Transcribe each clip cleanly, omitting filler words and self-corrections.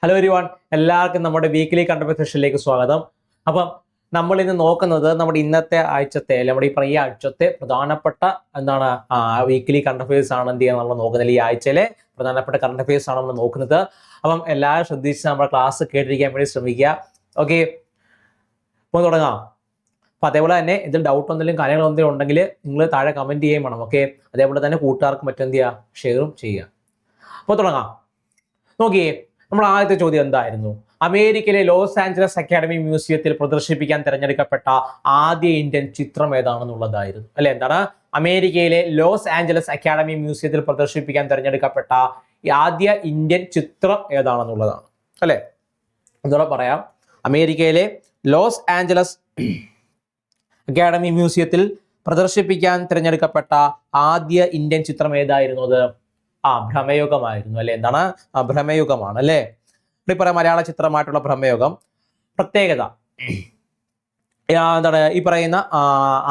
Hello everyone, എല്ലാവർക്കും നമ്മുടെ weekly content സെഷനിലേക്ക് സ്വാഗതം. അപ്പം നമ്മൾ ഇന്ന് നോക്കുന്നത് നമ്മുടെ ഇന്നത്തെ ആഴ്ചത്തെ നമ്മുടെ ഈ ആഴ്ചത്തെ പ്രധാനപ്പെട്ട വീക്കിലി കറണ്ട് അഫയേഴ്സ് ആണ് എന്ത് ചെയ്യാൻ നമ്മൾ നോക്കുന്നത്. ഈ ആഴ്ചയിലെ പ്രധാനപ്പെട്ട കറണ്ട് അഫയേഴ്സ് ആണ് നമ്മൾ നോക്കുന്നത്. അപ്പം എല്ലാവരും ശ്രദ്ധിച്ച് നമ്മുടെ ക്ലാസ് കേട്ടിരിക്കാൻ വേണ്ടി ശ്രമിക്കുക. ഓക്കെ, അപ്പോൾ തുടങ്ങാം. അപ്പം അതേപോലെ തന്നെ ഇതിൽ ഡൗട്ട് എന്തെങ്കിലും കാര്യങ്ങൾ എന്തെങ്കിലും ഉണ്ടെങ്കിൽ നിങ്ങൾ താഴെ കമൻറ്റ് ചെയ്യുകയും വേണം. ഓക്കെ, അതേപോലെ തന്നെ കൂട്ടുകാർക്ക് മറ്റെന്ത് ചെയ്യുക, ഷെയറും ചെയ്യുക. അപ്പോൾ തുടങ്ങാം. നോക്കിയേ, നമ്മുടെ ആദ്യത്തെ ചോദ്യം എന്തായിരുന്നു? അമേരിക്കയിലെ ലോസ് ആഞ്ചലസ് അക്കാഡമി മ്യൂസിയത്തിൽ പ്രദർശിപ്പിക്കാൻ തിരഞ്ഞെടുക്കപ്പെട്ട ആദ്യ ഇന്ത്യൻ ചിത്രം ഏതാണെന്നുള്ളതായിരുന്നു. അല്ലെ, എന്താണ്? അമേരിക്കയിലെ ലോസ് ആഞ്ചലസ് അക്കാഡമി മ്യൂസിയത്തിൽ പ്രദർശിപ്പിക്കാൻ തിരഞ്ഞെടുക്കപ്പെട്ട ആദ്യ ഇന്ത്യൻ ചിത്രം ഏതാണെന്നുള്ളതാണ്. അല്ലെ, എന്നോടെ പറയാം. അമേരിക്കയിലെ ലോസ് ആഞ്ചലസ് അക്കാഡമി മ്യൂസിയത്തിൽ പ്രദർശിപ്പിക്കാൻ തിരഞ്ഞെടുക്കപ്പെട്ട ആദ്യ ഇന്ത്യൻ ചിത്രം ഏതായിരുന്നു? അത് ഭ്രമയുഗമായിരുന്നു. അല്ലെ, എന്താണ്? ഭ്രമയുഗമാണ്. അല്ലെ, ഇവിടെ പറയാം മലയാള ചിത്രമായിട്ടുള്ള ഭ്രമയുഗം. പ്രത്യേകത എന്താണ്? ഈ പറയുന്ന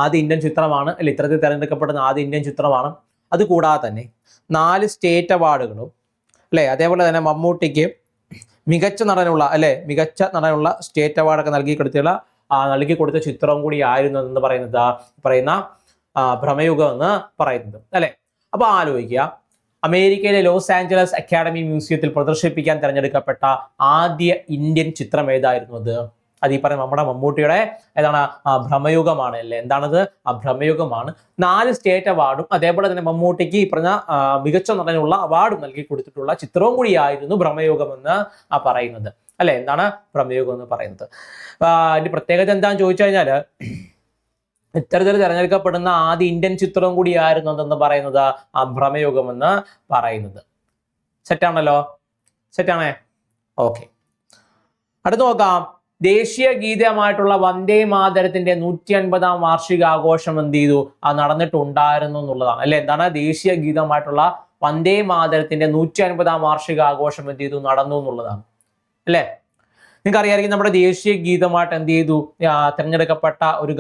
ആദ്യ ഇന്ത്യൻ ചിത്രമാണ്. അല്ലെ, ഇത്തരത്തിൽ തിരഞ്ഞെടുക്കപ്പെടുന്ന ആദ്യ ഇന്ത്യൻ ചിത്രമാണ്. അതുകൂടാതെ തന്നെ 4 സ്റ്റേറ്റ് അവാർഡുകളും, അല്ലെ, അതേപോലെ തന്നെ മമ്മൂട്ടിക്ക് മികച്ച നടനുള്ള സ്റ്റേറ്റ് അവാർഡൊക്കെ നൽകി കൊടുത്ത ചിത്രം കൂടി ആയിരുന്നു എന്ന് പറയുന്ന ഭ്രമയുഗം എന്ന് പറയുന്നത്. അല്ലെ, അപ്പൊ ആലോചിക്കുക, അമേരിക്കയിലെ ലോസ് ആഞ്ചലസ് അക്കാഡമി മ്യൂസിയത്തിൽ പ്രദർശിപ്പിക്കാൻ തിരഞ്ഞെടുക്കപ്പെട്ട ആദ്യ ഇന്ത്യൻ ചിത്രം ഏതായിരുന്നു? അത് ഈ പറയുന്ന നമ്മുടെ മമ്മൂട്ടിയുടെ ഭ്രമയുഗമാണ്. അല്ലേ, എന്താണത്? ഭ്രമയുഗമാണ്. 4 സ്റ്റേറ്റ് അവാർഡും അതേപോലെ തന്നെ മമ്മൂട്ടിക്ക് ഈ പറഞ്ഞ മികച്ച നടനുള്ള അവാർഡും നൽകി കൊടുത്തിട്ടുള്ള ചിത്രവും കൂടിയായിരുന്നു ഭ്രമയുഗം എന്ന് പറയുന്നത്. അല്ലെ, എന്താണ് ഭ്രമയുഗം എന്ന് പറയുന്നത്? അതിന്റെ പ്രത്യേകത എന്താണെന്ന് ചോദിച്ചു കഴിഞ്ഞാൽ, ഇത്തരത്തിൽ തിരഞ്ഞെടുക്കപ്പെടുന്ന ആദ്യ ഇന്ത്യൻ ചിത്രം കൂടിയായിരുന്നു എന്തെന്ന് പറയുന്നത് ഭ്രമയുഗം എന്ന് പറയുന്നത്. സെറ്റാണല്ലോ? സെറ്റാണേ? ഓക്കെ, അടുത്ത് നോക്കാം. ദേശീയ ഗീതമായിട്ടുള്ള വന്ദേ മാതരത്തിന്റെ 150-ാം വാർഷികാഘോഷം എന്ത് ചെയ്തു? നടന്നിട്ടുണ്ടായിരുന്നു എന്നുള്ളതാണ്. അല്ലെ, എന്താണ്? ദേശീയ ഗീതമായിട്ടുള്ള വന്ദേ മാതരത്തിന്റെ 150-ാം വാർഷികാഘോഷം എന്ത് ചെയ്തു? നടന്നു എന്നുള്ളതാണ്. അല്ലെ, നിങ്ങൾക്ക് അറിയാമായിരിക്കും നമ്മുടെ ദേശീയ ഗീതമായിട്ട് എന്ത് ചെയ്തു? തിരഞ്ഞെടുക്കപ്പെട്ട ഒരു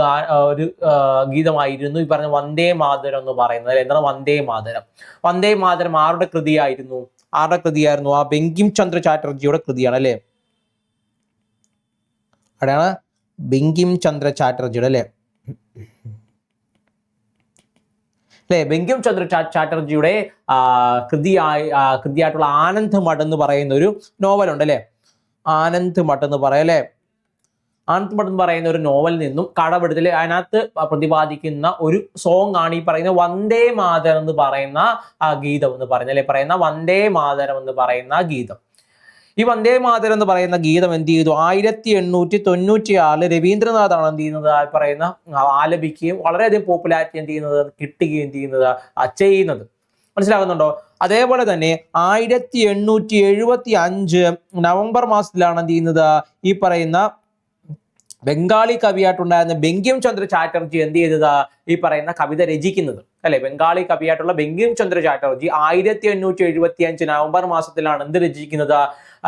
ഗീതമായിരുന്നു ഈ പറഞ്ഞ വന്ദേ മാതരം എന്ന് പറയുന്നത്. അല്ലെ, എന്താണ് വന്ദേ മാതരം? വന്ദേ മാതരം ആരുടെ കൃതിയായിരുന്നു? ആ ബങ്കിം ചന്ദ്ര ചാറ്റർജിയുടെ കൃതിയാണ്. അല്ലെ, അവിടെയാണ് ബങ്കിം ചന്ദ്ര ചാറ്റർജിയുടെ. അല്ലെ, ബങ്കിം ചന്ദ്ര ചാറ്റർജിയുടെ കൃതിയായിട്ടുള്ള ആനന്ദ് മഠ് എന്ന് പറയുന്ന ഒരു നോവലുണ്ട്. അല്ലെ, ആനന്ദ് മഠ് എന്ന് പറയാം. അല്ലെ, ആനന്ദ് മഠ് എന്ന് പറയുന്ന ഒരു നോവലിൽ നിന്നും കടമെടുത്തിൽ അതിനകത്ത് പ്രതിപാദിക്കുന്ന ഒരു സോങ് ആണ് ഈ പറയുന്ന വന്ദേ മാതരം എന്ന് പറയുന്ന ഗീതം എന്ന് പറയുന്നത്. അല്ലെ, പറയുന്ന വന്ദേ മാതരം എന്ന് പറയുന്ന ഗീതം. ഈ വന്ദേ മാതരം എന്ന് പറയുന്ന ഗീതം എന്ത് ചെയ്തു? 1896 രവീന്ദ്രനാഥാണ് എന്ത് ചെയ്യുന്നത്? പറയുന്ന ആലപിക്കുകയും വളരെയധികം പോപ്പുലാരിറ്റി എന്ത് ചെയ്യുന്നത്. മനസ്സിലാകുന്നുണ്ടോ? അതേപോലെ തന്നെ 1875 നവംബർ മാസത്തിലാണ് എന്ത് ചെയ്യുന്നത്? ഈ പറയുന്ന ബംഗാളി കവിയായിട്ടുണ്ടായിരുന്ന ബങ്കിം ചന്ദ്ര ചാറ്റർജി എന്ത് ചെയ്തത്? ഈ പറയുന്ന കവിത രചിക്കുന്നത്. അല്ലെ, ബംഗാളി കവിയായിട്ടുള്ള ബങ്കിം ചന്ദ്ര ചാറ്റർജി 1875 നവംബർ മാസത്തിലാണ് എന്ത് രചിക്കുന്നത്?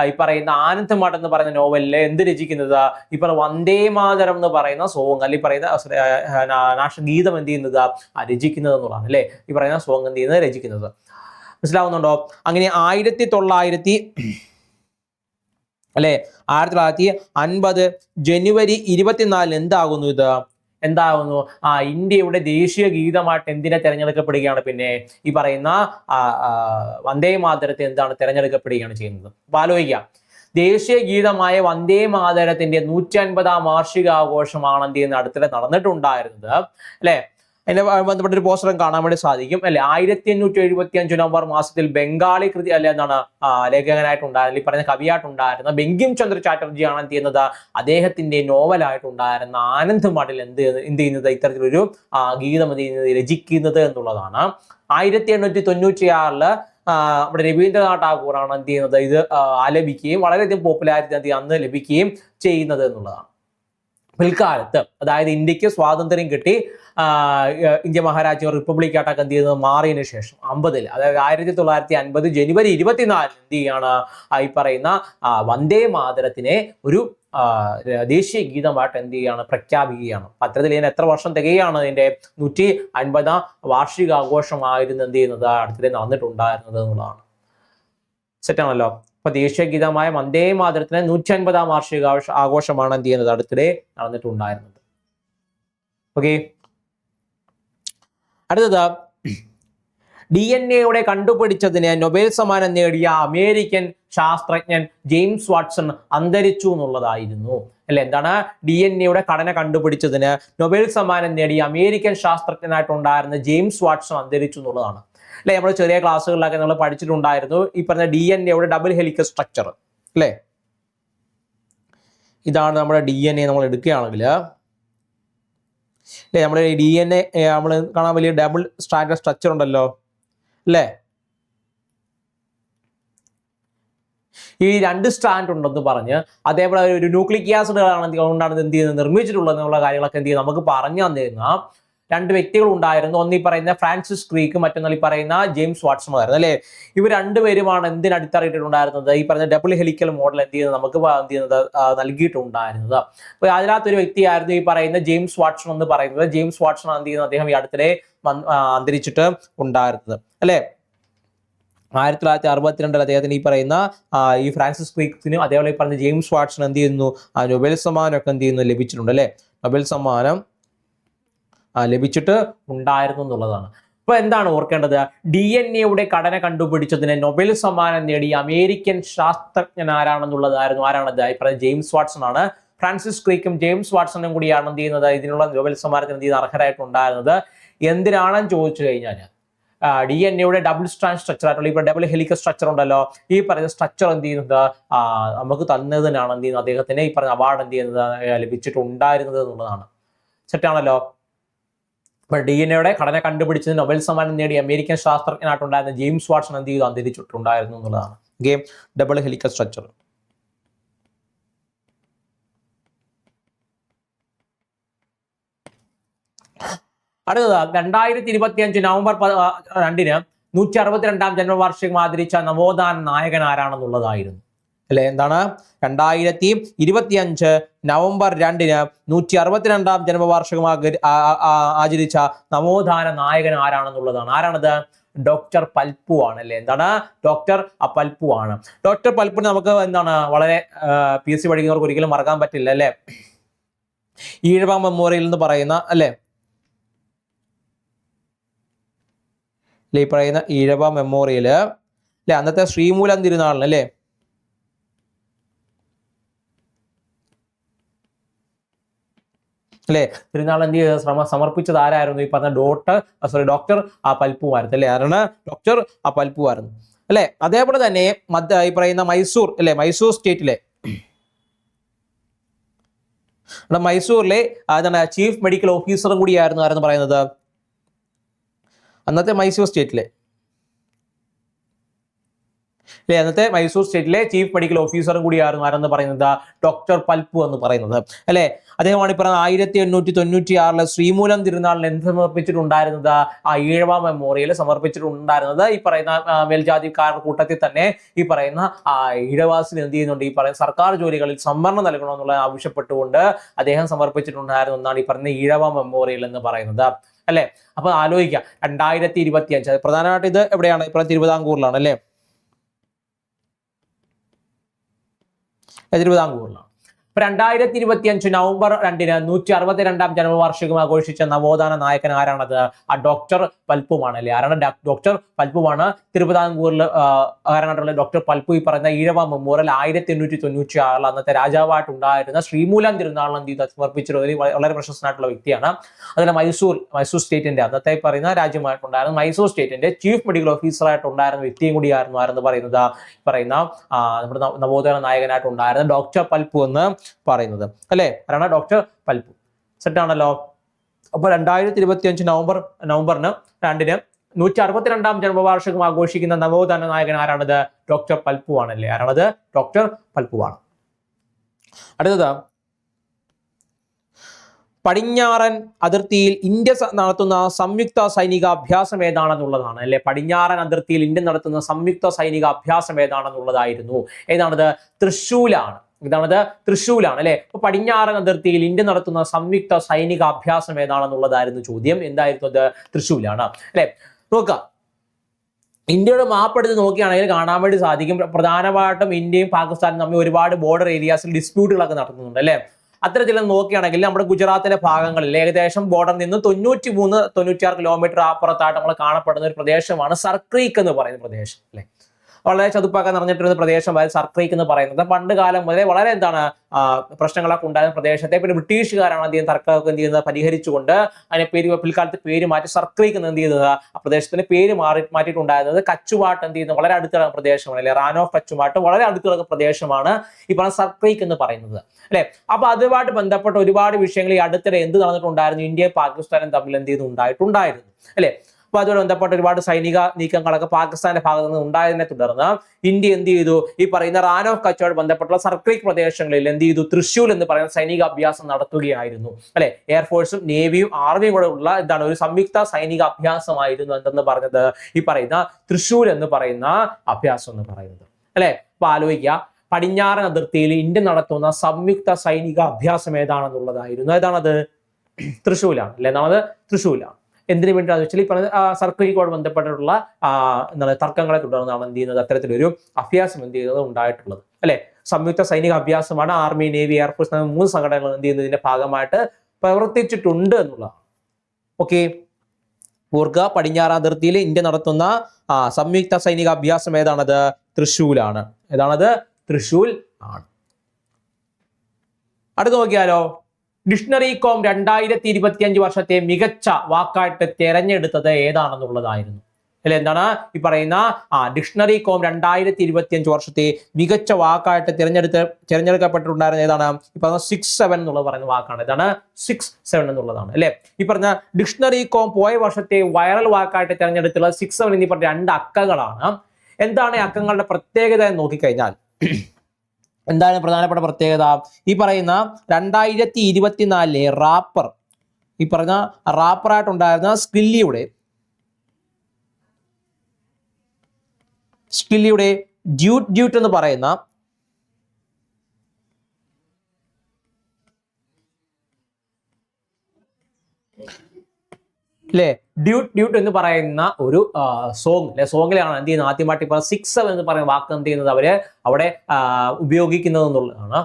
ഈ പറയുന്ന ആനന്ദ് മഠ് എന്ന് പറയുന്ന നോവലിലെ എന്ത് രചിക്കുന്നത്? ഈ പറയുന്ന വന്ദേ മാതരം എന്ന് പറയുന്ന സോങ്, അല്ലെങ്കിൽ പറയുന്ന രാഷ്ട്രഗീതം എന്ത് ചെയ്യുന്നത്? രചിക്കുന്നത് എന്നുള്ളതാണ്. അല്ലെ, ഈ പറയുന്ന സോങ് എന്ത് ചെയ്യുന്നത്? രചിക്കുന്നത്. മനസ്സിലാവുന്നുണ്ടോ? അങ്ങനെ 1950 ജനുവരി 24 എന്താകുന്നു? ഇന്ത്യയുടെ ദേശീയ ഗീതമായിട്ട് എന്തിനെ തിരഞ്ഞെടുക്കപ്പെടുകയാണ്? പിന്നെ ഈ പറയുന്ന വന്ദേ മാതരത്തെ തിരഞ്ഞെടുക്കപ്പെടുകയാണ് ചെയ്യുന്നത്. അപ്പൊ ആലോചിക്കാം, ദേശീയ ഗീതമായ വന്ദേ മാതരത്തിന്റെ 150-ാം വാർഷികാഘോഷമാണ് എന്ത് ചെയ്യുന്നത്? അടുത്തിടെ നടന്നിട്ടുണ്ടായിരുന്നത്. അല്ലെ, അതിന്റെ ബന്ധപ്പെട്ട ഒരു പോസ്റ്ററും കാണാൻ വേണ്ടി സാധിക്കും. അല്ലെ, 1875 നവംബർ മാസത്തിൽ ബംഗാളി കൃതി ലേഖകനായിട്ടുണ്ടായിരുന്ന ഈ പറഞ്ഞ കവിയായിട്ടുണ്ടായിരുന്ന ബങ്കിം ചന്ദ്ര ചാറ്റർജിയാണ് എന്ത് ചെയ്യുന്നത്? അദ്ദേഹത്തിന്റെ നോവലായിട്ടുണ്ടായിരുന്ന ആനന്ദ് മഠിൽ എന്ത് ചെയ്യുന്നത്? ഇത്തരത്തിലൊരു ഗീതം രചിക്കുന്നത് എന്നുള്ളതാണ്. 1896 നമ്മുടെ രവീന്ദ്രനാഥ് ടാഗോറാണ് എന്ത് ചെയ്യുന്നത്? ഇത് ആലപിക്കുകയും വളരെയധികം പോപ്പുലാരിറ്റി അന്ന് ലഭിക്കുകയും ചെയ്യുന്നത് എന്നുള്ളതാണ്. പിൽക്കാലത്ത്, അതായത് ഇന്ത്യക്ക് സ്വാതന്ത്ര്യം കിട്ടി ഇന്ത്യ മഹാരാജ്യം റിപ്പബ്ലിക്കായിട്ടൊക്കെ എന്ത് ചെയ്യുന്നത്? മാറിയതിനു ശേഷം 50-ൽ, അതായത് 1950 ജനുവരി 24 എന്ത് ചെയ്യാണ്? ഈ പറയുന്ന വന്ദേ മാതരത്തിനെ ഒരു ദേശീയ ഗീതമായിട്ട് എന്ത് ചെയ്യുകയാണ്? പ്രഖ്യാപിക്കുകയാണ്. പത്രത്തിൽ ഇതിന് എത്ര വർഷം തികയാണ്? ഇതിന്റെ 150-ാം വാർഷികാഘോഷമായിരുന്നു എന്ത് ചെയ്യുന്നത്? അടുത്തിടെ നടന്നിട്ടുണ്ടായിരുന്നത് എന്നുള്ളതാണ്. സെറ്റാണല്ലോ? അപ്പൊ ദേശീയ ഗീതമായ വന്ദേ മാതരത്തിന് 150-ാം വാർഷിക ആഘോഷമാണ് എന്ത് ചെയ്യുന്നത് അടുത്തിടെ നടന്നിട്ടുണ്ടായിരുന്നത്. ഓക്കെ, അടുത്തത് DNA കണ്ടുപിടിച്ചതിന് നൊബേൽ സമ്മാനം നേടിയ അമേരിക്കൻ ശാസ്ത്രജ്ഞൻ ജെയിംസ് വാട്സൺ അന്തരിച്ചു എന്നുള്ളതായിരുന്നു. അല്ലെ, എന്താണ്? DNA ഘടന കണ്ടുപിടിച്ചതിന് നൊബേൽ സമ്മാനം നേടിയ അമേരിക്കൻ ശാസ്ത്രജ്ഞനായിട്ടുണ്ടായിരുന്ന ജെയിംസ് വാട്സൺ അന്തരിച്ചു എന്നുള്ളതാണ്. അല്ലെ, നമ്മൾ ചെറിയ ക്ലാസ്സുകളിലൊക്കെ നമ്മൾ പഠിച്ചിട്ടുണ്ടായിരുന്നു ഈ പറഞ്ഞ DNA ഡബിൾ ഹെലിക്കൽ സ്ട്രക്ചർ. അല്ലെ, ഇതാണ് നമ്മുടെ DNA നമ്മൾ എടുക്കുകയാണെങ്കിൽ അല്ലെ, നമ്മുടെ DNA നമ്മൾ കാണാൻ വലിയ ഡബിൾ സ്ട്രാൻഡ് സ്ട്രക്ചർ ഉണ്ടല്ലോ അല്ലേ. ഈ 2 സ്ട്രാൻഡ് ഉണ്ടെന്ന് പറഞ്ഞ് അതേപോലെ ഒരു ന്യൂക്ലിക് ആസിഡുകളാണ് കൊണ്ടാണ് എന്ത് ചെയ്യുന്നത് നിർമ്മിച്ചിട്ടുള്ളത് എന്നുള്ള കാര്യങ്ങളൊക്കെ എന്ത് ചെയ്യും നമുക്ക് പറഞ്ഞു തന്നിരുന്ന 2 വ്യക്തികൾ ഉണ്ടായിരുന്നു. ഒന്ന് ഈ പറയുന്ന ഫ്രാൻസിസ് ക്രീക്ക്, മറ്റൊന്ന് ഈ പറയുന്ന ജെയിംസ് വാട്സൺ ആയിരുന്നു. അല്ലെ, ഇവർ 2 പേരുമാണ് എന്തിന് അടിത്തറയിട്ടിട്ടുണ്ടായിരുന്നത്? ഈ പറഞ്ഞ ഡബിൾ ഹെലിക്കൽ മോഡൽ എന്ത് ചെയ്യുന്നത് നമുക്ക് എന്ത് ചെയ്യുന്നത് നൽകിയിട്ടുണ്ടായിരുന്നത്. അപ്പൊ അതിനകത്തൊരു വ്യക്തിയായിരുന്നു ഈ പറയുന്ന ജെയിംസ് വാട്സൺ എന്ന് പറയുന്നത്. ജെയിംസ് വാട്സൺ എന്ത് ചെയ്യുന്നത് അദ്ദേഹം ഈ അടുത്തിടെ അന്തരിച്ചിട്ട് ഉണ്ടായിരുന്നത്. അല്ലെ, 1962 അദ്ദേഹത്തിന് ഈ പറയുന്ന ഈ ഫ്രാൻസിസ് ക്രീക്കിനും അതേപോലെ ഈ പറഞ്ഞ ജെയിംസ് വാട്സൺ എന്ത് ചെയ്യുന്നു നൊബേൽ സമ്മാനമൊക്കെ എന്ത് ചെയ്യുന്നു ലഭിച്ചിട്ടുണ്ട്. അല്ലെ, നൊബേൽ സമ്മാനം ലഭിച്ചിട്ട് ഉണ്ടായിരുന്നു എന്നുള്ളതാണ്. അപ്പൊ എന്താണ് ഓർക്കേണ്ടത്? DNA ഘടന കണ്ടുപിടിച്ചതിന് നൊബേൽ സമ്മാനം നേടിയ അമേരിക്കൻ ശാസ്ത്രജ്ഞൻ ആരാണെന്നുള്ളതായിരുന്നു. ആരാണത്? ഈ പറഞ്ഞ ജെയിംസ് വാട്സൺ ആണ്. ഫ്രാൻസിസ് ക്രീക്കും ജെയിംസ് വാട്സണും കൂടിയാണ് എന്ത് ചെയ്യുന്നത് ഇതിനുള്ള നൊബേൽ സമ്മാനത്തിന് എന്ത് ചെയ്യുന്നത് അർഹരായിട്ടുണ്ടായിരുന്നത്. എന്തിനാണെന്ന് ചോദിച്ചു കഴിഞ്ഞാൽ DNA ഡബിൾ സ്ട്രാൻഡ് സ്ട്രക്ചർ ആയിട്ടുള്ള ഇപ്പൊ ഡബിൾ ഹെലിക്കൽ സ്ട്രക്ചർ ഉണ്ടല്ലോ, ഈ പറയുന്ന സ്ട്രക്ചർ എന്ത് ചെയ്യുന്നത് നമുക്ക് തന്നതിനാണ് എന്ത് ചെയ്യുന്നത് അദ്ദേഹത്തിന് ഈ പറഞ്ഞ അവാർഡ് എന്ത് ചെയ്യുന്നത് ലഭിച്ചിട്ടുണ്ടായിരുന്നത് എന്നുള്ളതാണ്. സെറ്റാണല്ലോ. അപ്പൊ DNA ഘടന കണ്ടുപിടിച്ചത് നൊബേൽ സമ്മാനം നേടിയ അമേരിക്കൻ ശാസ്ത്രജ്ഞനായിട്ടുണ്ടായിരുന്ന ജെയിംസ് വാട്സൺ എന്ത് ചെയ്തു അന്തരിച്ചിട്ടുണ്ടായിരുന്നു എന്നുള്ളതാണ്. Game double helical structure. അടുത്തത് 2025 നവംബർ 2-ന് 162-ാം ജന്മവാർഷികം ആദരിച്ച നവോത്ഥാന നായകൻ ആരാണെന്നുള്ളതായിരുന്നു. അല്ലെ, എന്താണ്? 2025 നവംബർ 2-ന് 162-ാം ജന്മവാർഷികം ആചരിച്ച നവോത്ഥാന നായകൻ ആരാണെന്നുള്ളതാണ്. ആരാണത്? ഡോക്ടർ പൽപ്പു ആണ്. അല്ലെ, എന്താണ്? ഡോക്ടർ പൽപ്പു ആണ്. ഡോക്ടർ പൽപ്പുവിനെ നമുക്ക് എന്താണ് വളരെ PSC പഠിക്കുന്നവർക്ക് ഒരിക്കലും മറക്കാൻ പറ്റില്ല. അല്ലെ, ഈഴവ മെമ്മോറിയൽ എന്ന് പറയുന്ന അല്ലെ ഈ പറയുന്ന ഈഴവ മെമ്മോറിയല് അല്ലെ അന്നത്തെ ശ്രീമൂലം തിരുനാളിന് അല്ലെ അല്ലെ തിരുനാൾ എന്ത് സമർപ്പിച്ചത് ആരായിരുന്നു? ഈ പറഞ്ഞ ഡോക്ടർ പൽപ്പുവായിരുന്നു. അല്ലെ, ആരാണ്? ഡോക്ടർ പൽപ്പുവായിരുന്നു. അല്ലെ, അതേപോലെ തന്നെ ഈ പറയുന്ന മൈസൂർ അല്ലെ മൈസൂർ സ്റ്റേറ്റിലെ മൈസൂരിലെ ചീഫ് മെഡിക്കൽ ഓഫീസറും കൂടിയായിരുന്നു ആരെന്ന് പറയുന്നത് അന്നത്തെ മൈസൂർ സ്റ്റേറ്റിലെ അന്നത്തെ മൈസൂർ സ്റ്റേറ്റിലെ ചീഫ് മെഡിക്കൽ ഓഫീസറും കൂടിയായിരുന്നു ആരെന്ന് പറയുന്നത് ഡോക്ടർ പൽപ്പു എന്ന് പറയുന്നത്. അല്ലെ, അദ്ദേഹമാണ് ഈ പറഞ്ഞ 1896 ശ്രീമൂലം തിരുനാളിന് എന്ത് സമർപ്പിച്ചിട്ടുണ്ടായിരുന്നത്? ഈഴവ മെമ്മോറിയൽ സമർപ്പിച്ചിട്ടുണ്ടായിരുന്നത് ഈ പറയുന്ന മേൽജാതിക്കാരുടെ കൂട്ടത്തിൽ തന്നെ ഈ പറയുന്ന ഈഴവാസിന് എന്ത് ചെയ്യുന്നുണ്ട് ഈ പറയുന്ന സർക്കാർ ജോലികളിൽ സംവരണം നൽകണമെന്നുള്ള ആവശ്യപ്പെട്ടുകൊണ്ട് അദ്ദേഹം സമർപ്പിച്ചിട്ടുണ്ടായിരുന്നു എന്നാണ് ഈ പറയുന്ന ഈഴവ മെമ്മോറിയൽ എന്ന് പറയുന്നത്. അല്ലെ, അപ്പൊ ആലോചിക്കാം 2025 പ്രധാനമായിട്ട് ഇത് എവിടെയാണ്? ഇപ്പൊ തിരുവിതാംകൂറിലാണ്. അല്ലെ, തിരുവിതാംകൂറിലാണ്. ഇപ്പൊ 2025 നവംബർ 2-ന് 162-ാം ജന്മവാർഷികം ആഘോഷിച്ച നവോത്ഥാന നായകൻ ആരാണത്? ഡോക്ടർ പൽപ്പുവാണ്. അല്ലെ, ആരാണ്? ഡോക്ടർ പൽപ്പുവാണ്. തിരുവിതാംകൂറിൽ ആരാണുള്ളത്? ഡോക്ടർ പൽപ്പു ഈ പറയുന്ന ഈഴവ മെമ്മോറിയൽ 1896 അന്നത്തെ രാജാവായിട്ടുണ്ടായിരുന്ന ശ്രീമൂലം തിരുനാളിന് എന്ത് ചെയ്ത് സമർപ്പിച്ചിട്ടുള്ള വളരെ പ്രശസ്തനായിട്ടുള്ള വ്യക്തിയാണ്. അതിൽ മൈസൂർ സ്റ്റേറ്റിന്റെ അന്നത്തെ പറയുന്ന രാജ്യമായിട്ടുണ്ടായിരുന്ന മൈസൂർ സ്റ്റേറ്റിന്റെ ചീഫ് മെഡിക്കൽ ഓഫീസർ ആയിട്ടുണ്ടായിരുന്ന വ്യക്തിയും കൂടിയായിരുന്നു ആരെന്ന് പറയുന്നത് പറയുന്ന നമ്മുടെ നവോത്ഥാന നായകനായിട്ടുണ്ടായിരുന്ന ഡോക്ടർ പൽപ്പു എന്ന് പറയുന്നത്. അല്ലെ, ആരാണ്? ഡോക്ടർ പൽപ്പു. സെറ്റാണല്ലോ. അപ്പൊ 2025 നവംബറിന് 2-ന് 162-ാം ജന്മവാർഷികം ആഘോഷിക്കുന്ന നവോത്ഥാന നായകൻ ആരാണത്? ഡോക്ടർ പൽപ്പു ആണല്ലേ. ആരാണത്? ഡോക്ടർ പൽപ്പുവാണ്. അടുത്തത് പടിഞ്ഞാറൻ അതിർത്തിയിൽ ഇന്ത്യ നടത്തുന്ന സംയുക്ത സൈനിക അഭ്യാസം ഏതാണെന്നുള്ളതാണ്. അല്ലെ, പടിഞ്ഞാറൻ അതിർത്തിയിൽ ഇന്ത്യ നടത്തുന്ന സംയുക്ത സൈനിക അഭ്യാസം ഏതാണെന്നുള്ളതായിരുന്നു. ഏതാണത്? തൃശ്ശൂലാണ്. ഇതാണത് തൃശ്ശൂലാണ്. അല്ലെ, അപ്പൊ പടിഞ്ഞാറൻ അതിർത്തിയിൽ ഇന്ത്യ നടത്തുന്ന സംയുക്ത സൈനിക അഭ്യാസം ഏതാണെന്നുള്ളതായിരുന്നു ചോദ്യം. എന്തായിരുന്നു അത്? തൃശ്ശൂലാണ്. അല്ലെ, നോക്കാം. ഇന്ത്യയുടെ മാപ്പ് എടുത്ത് നോക്കുകയാണെങ്കിൽ കാണാൻ വേണ്ടി സാധിക്കും, പ്രധാനമായിട്ടും ഇന്ത്യയും പാകിസ്ഥാനും തമ്മിൽ ഒരുപാട് ബോർഡർ ഏരിയാസിൽ ഡിസ്പ്യൂട്ടുകളൊക്കെ നടത്തുന്നുണ്ട് അല്ലെ. അത്തരത്തിൽ നോക്കുകയാണെങ്കിൽ നമ്മുടെ ഗുജറാത്തിലെ ഭാഗങ്ങളിൽ ഏകദേശം ബോർഡറിൽ നിന്ന് 96 കിലോമീറ്റർ അപ്പുറത്തായിട്ട് നമ്മൾ കാണപ്പെടുന്ന ഒരു പ്രദേശമാണ് സർക്രീക്ക് എന്ന് പറയുന്ന പ്രദേശം അല്ലെ. വളരെ ചതുപ്പൊക്കെ നിറഞ്ഞിട്ടുള്ള പ്രദേശമായിരുന്നു സർക്രീക്ക് എന്ന് പറയുന്നത്. പണ്ട് കാലം മുതലേ വളരെ പ്രശ്നങ്ങളൊക്കെ ഉണ്ടായിരുന്ന പ്രദേശത്തെ പിന്നെ ബ്രിട്ടീഷുകാരാണ് തർക്കമൊക്കെ പരിഹരിച്ചുകൊണ്ട് അതിനെ പിൽക്കാലത്ത് പേര് മാറ്റി സർക്രീക്ക് എന്ന് ചെയ്തത് ആ പ്രദേശത്തിന് പേര് മാറ്റിയിട്ടുണ്ടായിരുന്നത് കച്ചുവാട്ട് വളരെ അടുത്തുള്ള പ്രദേശമാണ് അല്ലെ. റാൻ ഓഫ് കച്ചുവാട്ട് വളരെ അടുത്തുള്ള പ്രദേശമാണ് ഈ പറഞ്ഞ സർക്രീക്ക് എന്ന് പറയുന്നത് അല്ലെ. അപ്പൊ അതുമായിട്ട് ബന്ധപ്പെട്ട ഒരുപാട് വിഷയങ്ങൾ ഈ അടുത്തിടെ എന്ത് നടന്നിട്ടുണ്ടായിരുന്നു, ഇന്ത്യയും പാകിസ്ഥാനും തമ്മിൽ ഉണ്ടായിട്ടുണ്ടായിരുന്നു അല്ലെ. അപ്പൊ അതുമായി ബന്ധപ്പെട്ട ഒരുപാട് സൈനിക നീക്കങ്ങളൊക്കെ പാകിസ്ഥാന്റെ ഭാഗത്ത് നിന്ന് ഉണ്ടായതിനെ തുടർന്ന് ഇന്ത്യ എന്ത് ചെയ്തു, ഈ പറയുന്ന റാൻ ഓഫ് കച്ചുമായി ബന്ധപ്പെട്ടുള്ള സർക്രീക്ക് പ്രദേശങ്ങളിൽ എന്ത് ചെയ്തു, തൃശൂൽ എന്ന് പറയുന്ന സൈനിക അഭ്യാസം നടത്തുകയായിരുന്നു അല്ലെ. എയർഫോഴ്സും നേവിയും ആർമിയും കൂടെ ഉള്ള ഒരു സംയുക്ത സൈനിക അഭ്യാസമായിരുന്നു എന്തെന്ന് പറഞ്ഞത് ഈ പറയുന്ന തൃശൂൽ എന്ന് പറയുന്ന അഭ്യാസം എന്ന് പറയുന്നത് അല്ലെ. അപ്പൊ ആലോചിക്കുക, പടിഞ്ഞാറൻ അതിർത്തിയിൽ ഇന്ത്യ നടത്തുന്ന സംയുക്ത സൈനിക അഭ്യാസം ഏതാണെന്നുള്ളതായിരുന്നു. ഏതാണത്? തൃശൂലാണ് അല്ലെ. നമ്മളത് തൃശൂലാണ്. എന്തിനു വേണ്ടിയാണെന്ന് വെച്ചാൽ ഈ പറഞ്ഞ സർക്രീക്കോട് ബന്ധപ്പെട്ടിട്ടുള്ള തർക്കങ്ങളെ തുടർന്നാണ് എന്ത് ചെയ്യുന്നത്, അത്തരത്തിലൊരു അഭ്യാസം എന്ത് ചെയ്യുന്നത് ഉണ്ടായിട്ടുള്ളത് അല്ലെ. സംയുക്ത സൈനിക അഭ്യാസമാണ്. ആർമി, നേവി, എയർഫോഴ്സ് 3 സംഘടനകൾ എന്ത് ചെയ്യുന്നതിന്റെ ഭാഗമായിട്ട് പ്രവർത്തിച്ചിട്ടുണ്ട് എന്നുള്ളതാണ്. ഓക്കെ, ഓർക്കുക, പടിഞ്ഞാറ് അതിർത്തിയിൽ ഇന്ത്യ നടത്തുന്ന സംയുക്ത സൈനിക അഭ്യാസം ഏതാണത്? തൃശൂലാണ്. ഏതാണത്? തൃശൂൽ ആണ്. അടുത്ത് നോക്കിയാലോ, ഡിക്ഷണറി.com 2025 വർഷത്തെ മികച്ച വാക്കായിട്ട് തിരഞ്ഞെടുത്തത് ഏതാണെന്നുള്ളതായിരുന്നു അല്ലെ. എന്താണ് ഈ പറയുന്ന ഡിക്ഷണറി.com 2025 വർഷത്തെ മികച്ച വാക്കായിട്ട് തിരഞ്ഞെടുക്കപ്പെട്ടിട്ടുണ്ടായിരുന്ന ഏതാണ്? ഈ പറഞ്ഞ 67 എന്നുള്ളത് പറയുന്ന വാക്കാണ്. ഏതാണ്? 67 എന്നുള്ളതാണ് അല്ലെ. ഈ പറഞ്ഞ ഡിക്ഷണറി.com പോയ വർഷത്തെ വൈറൽ വാക്കായിട്ട് തിരഞ്ഞെടുത്തുള്ള 67 എന്നീ പറഞ്ഞ 2 അക്കങ്ങളാണ്. എന്താണ് ഈ അക്കങ്ങളുടെ പ്രത്യേകത എന്ന് നോക്കിക്കഴിഞ്ഞാൽ എന്താണ് പ്രധാനപ്പെട്ട പ്രത്യേകത? ഈ പറയുന്ന 2024 റാപ്പർ, ഈ പറഞ്ഞ റാപ്പറായിട്ടുണ്ടായിരുന്ന സ്കില്ലിയുടെ ഡ്യൂട്ട് എന്ന് പറയുന്ന അല്ലെ, ഡ്യൂട്ട് എന്ന് പറയുന്ന ഒരു സോങ്ങിലാണ് എന്ത് ചെയ്യുന്നത്, ആദ്യമായിട്ട് ഇപ്പൊ 67 എന്ന് പറയുന്ന വാക്ക് എന്ത് ചെയ്യുന്നത് അവര് അവിടെ ഉപയോഗിക്കുന്നത് എന്നുള്ളതാണ്.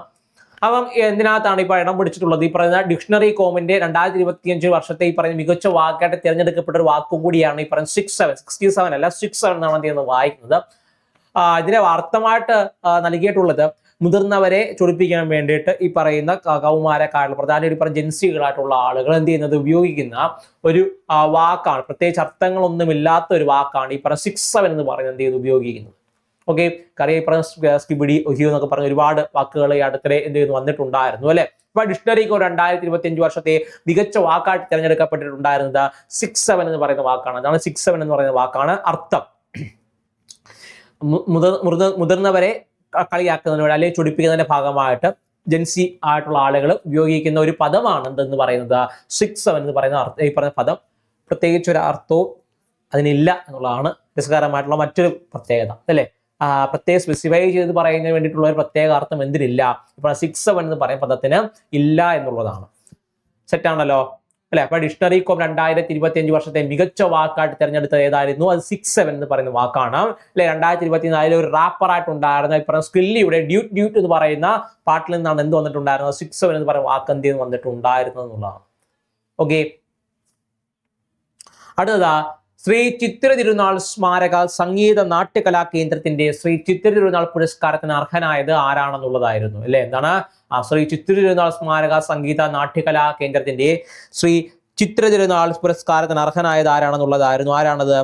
അപ്പം എന്തിനകത്താണ് ഇപ്പൊ ഇടം പിടിച്ചിട്ടുള്ളത്? ഈ പറയുന്ന ഡിക്ഷണറി.comന്റെ 2025 വർഷത്തെ ഈ പറയുന്ന മികച്ച വാക്കായിട്ട് തിരഞ്ഞെടുക്കപ്പെട്ട ഒരു വാക്കും കൂടിയാണ് ഈ പറയുന്ന 67 അല്ല 67 എന്നാണ് എന്ത് ചെയ്യുന്നത് വായിക്കുന്നത്. ഇതിനെ അർത്ഥമായിട്ട് നൽകിയിട്ടുള്ളത് മുതിർന്നവരെ ചൊടിപ്പിക്കാൻ വേണ്ടിയിട്ട് ഈ പറയുന്ന കൗമാരക്കാരുടെ പ്രധാന ഒരു ജൻസികളായിട്ടുള്ള ആളുകൾ എന്ത് ചെയ്യുന്നത് ഉപയോഗിക്കുന്ന ഒരു വാക്കാണ്. പ്രത്യേകിച്ച് അർത്ഥങ്ങളൊന്നുമില്ലാത്ത ഒരു വാക്കാണ് ഈ പറഞ്ഞ 67 എന്ന് പറയുന്നത് എന്ത് ചെയ്യുന്നത് ഉപയോഗിക്കുന്നത്. ഓക്കെ, കാര്യം ഈ പറഞ്ഞ സ്കിബിഡി, ഒഹിയോ എന്നൊക്കെ പറഞ്ഞ ഒരുപാട് വാക്കുകൾ ഈ അടുത്തിടെ എന്ത് ചെയ്യുന്നു വന്നിട്ടുണ്ടായിരുന്നു അല്ലെ. ഇപ്പൊ ഡിക്ഷണറി.com 2025 വർഷത്തെ മികച്ച വാക്കായിട്ട് തിരഞ്ഞെടുക്കപ്പെട്ടിട്ടുണ്ടായിരുന്നത് 67 എന്ന് പറയുന്ന വാക്കാണ്. അതാണ് 67 എന്ന് പറയുന്ന വാക്കാണ്. അർത്ഥം മുതിർന്നവരെ കളിയാക്കുന്നതിനോട് അല്ലെങ്കിൽ ചൊടിപ്പിക്കുന്നതിന്റെ ഭാഗമായിട്ട് ജൻസി ആയിട്ടുള്ള ആളുകൾ ഉപയോഗിക്കുന്ന ഒരു പദമാണ് എന്തെന്ന് പറയുന്നത് 67 എന്ന് പറയുന്ന ഈ പറഞ്ഞ പദം. പ്രത്യേകിച്ച് ഒരു അർത്ഥവും അതിനില്ല എന്നുള്ളതാണ് രസകരമായിട്ടുള്ള മറ്റൊരു പ്രത്യേകത അല്ലെ. പ്രത്യേകം സ്പെസിഫൈ ചെയ്ത് പറയുന്നതിന് വേണ്ടിയിട്ടുള്ള ഒരു പ്രത്യേക അർത്ഥം എന്തിനില്ല, ഇപ്പോൾ 67 എന്ന് പറയുന്ന പദത്തിന് ഇല്ല എന്നുള്ളതാണ്. സെറ്റാണല്ലോ അല്ലെ. അപ്പൊ ഡിക്ഷണറി.com 2025 വർഷത്തെ മികച്ച വാക്കായിട്ട് തിരഞ്ഞെടുത്തത് ഏതായിരുന്നു? അത് 67 എന്ന് പറയുന്ന വാക്കാണ് അല്ലെ. 2024 ഒരു റാപ്പറായിട്ടുണ്ടായിരുന്ന ഈ പറഞ്ഞ സ്കില്ലിയുടെ ഡ്യൂട്ട് എന്ന് പറയുന്ന പാട്ടിൽ നിന്നാണ് എന്ത് വന്നിട്ടുണ്ടായിരുന്നത്? 67 എന്ന് പറയുന്ന വാക്ക് എന്ത് വന്നിട്ടുണ്ടായിരുന്നത് എന്നുള്ളതാണ്. ഓക്കെ, അടുത്തതാ ശ്രീ ചിത്തിര തിരുനാൾ സ്മാരക സംഗീത നാട്യകലാ കേന്ദ്രത്തിന്റെ ശ്രീ ചിത്തിര തിരുനാൾ പുരസ്കാരത്തിന് അർഹനായത് ആരാണെന്നുള്ളതായിരുന്നു അല്ലെ. എന്താണ് ശ്രീ ചിത്തിര തിരുനാൾ സ്മാരക സംഗീത നാട്യകലാ കേന്ദ്രത്തിന്റെ ശ്രീ ചിത്തിര തിരുനാൾ പുരസ്കാരത്തിന് അർഹനായത് ആരാണെന്നുള്ളതായിരുന്നു. ആരാണത്?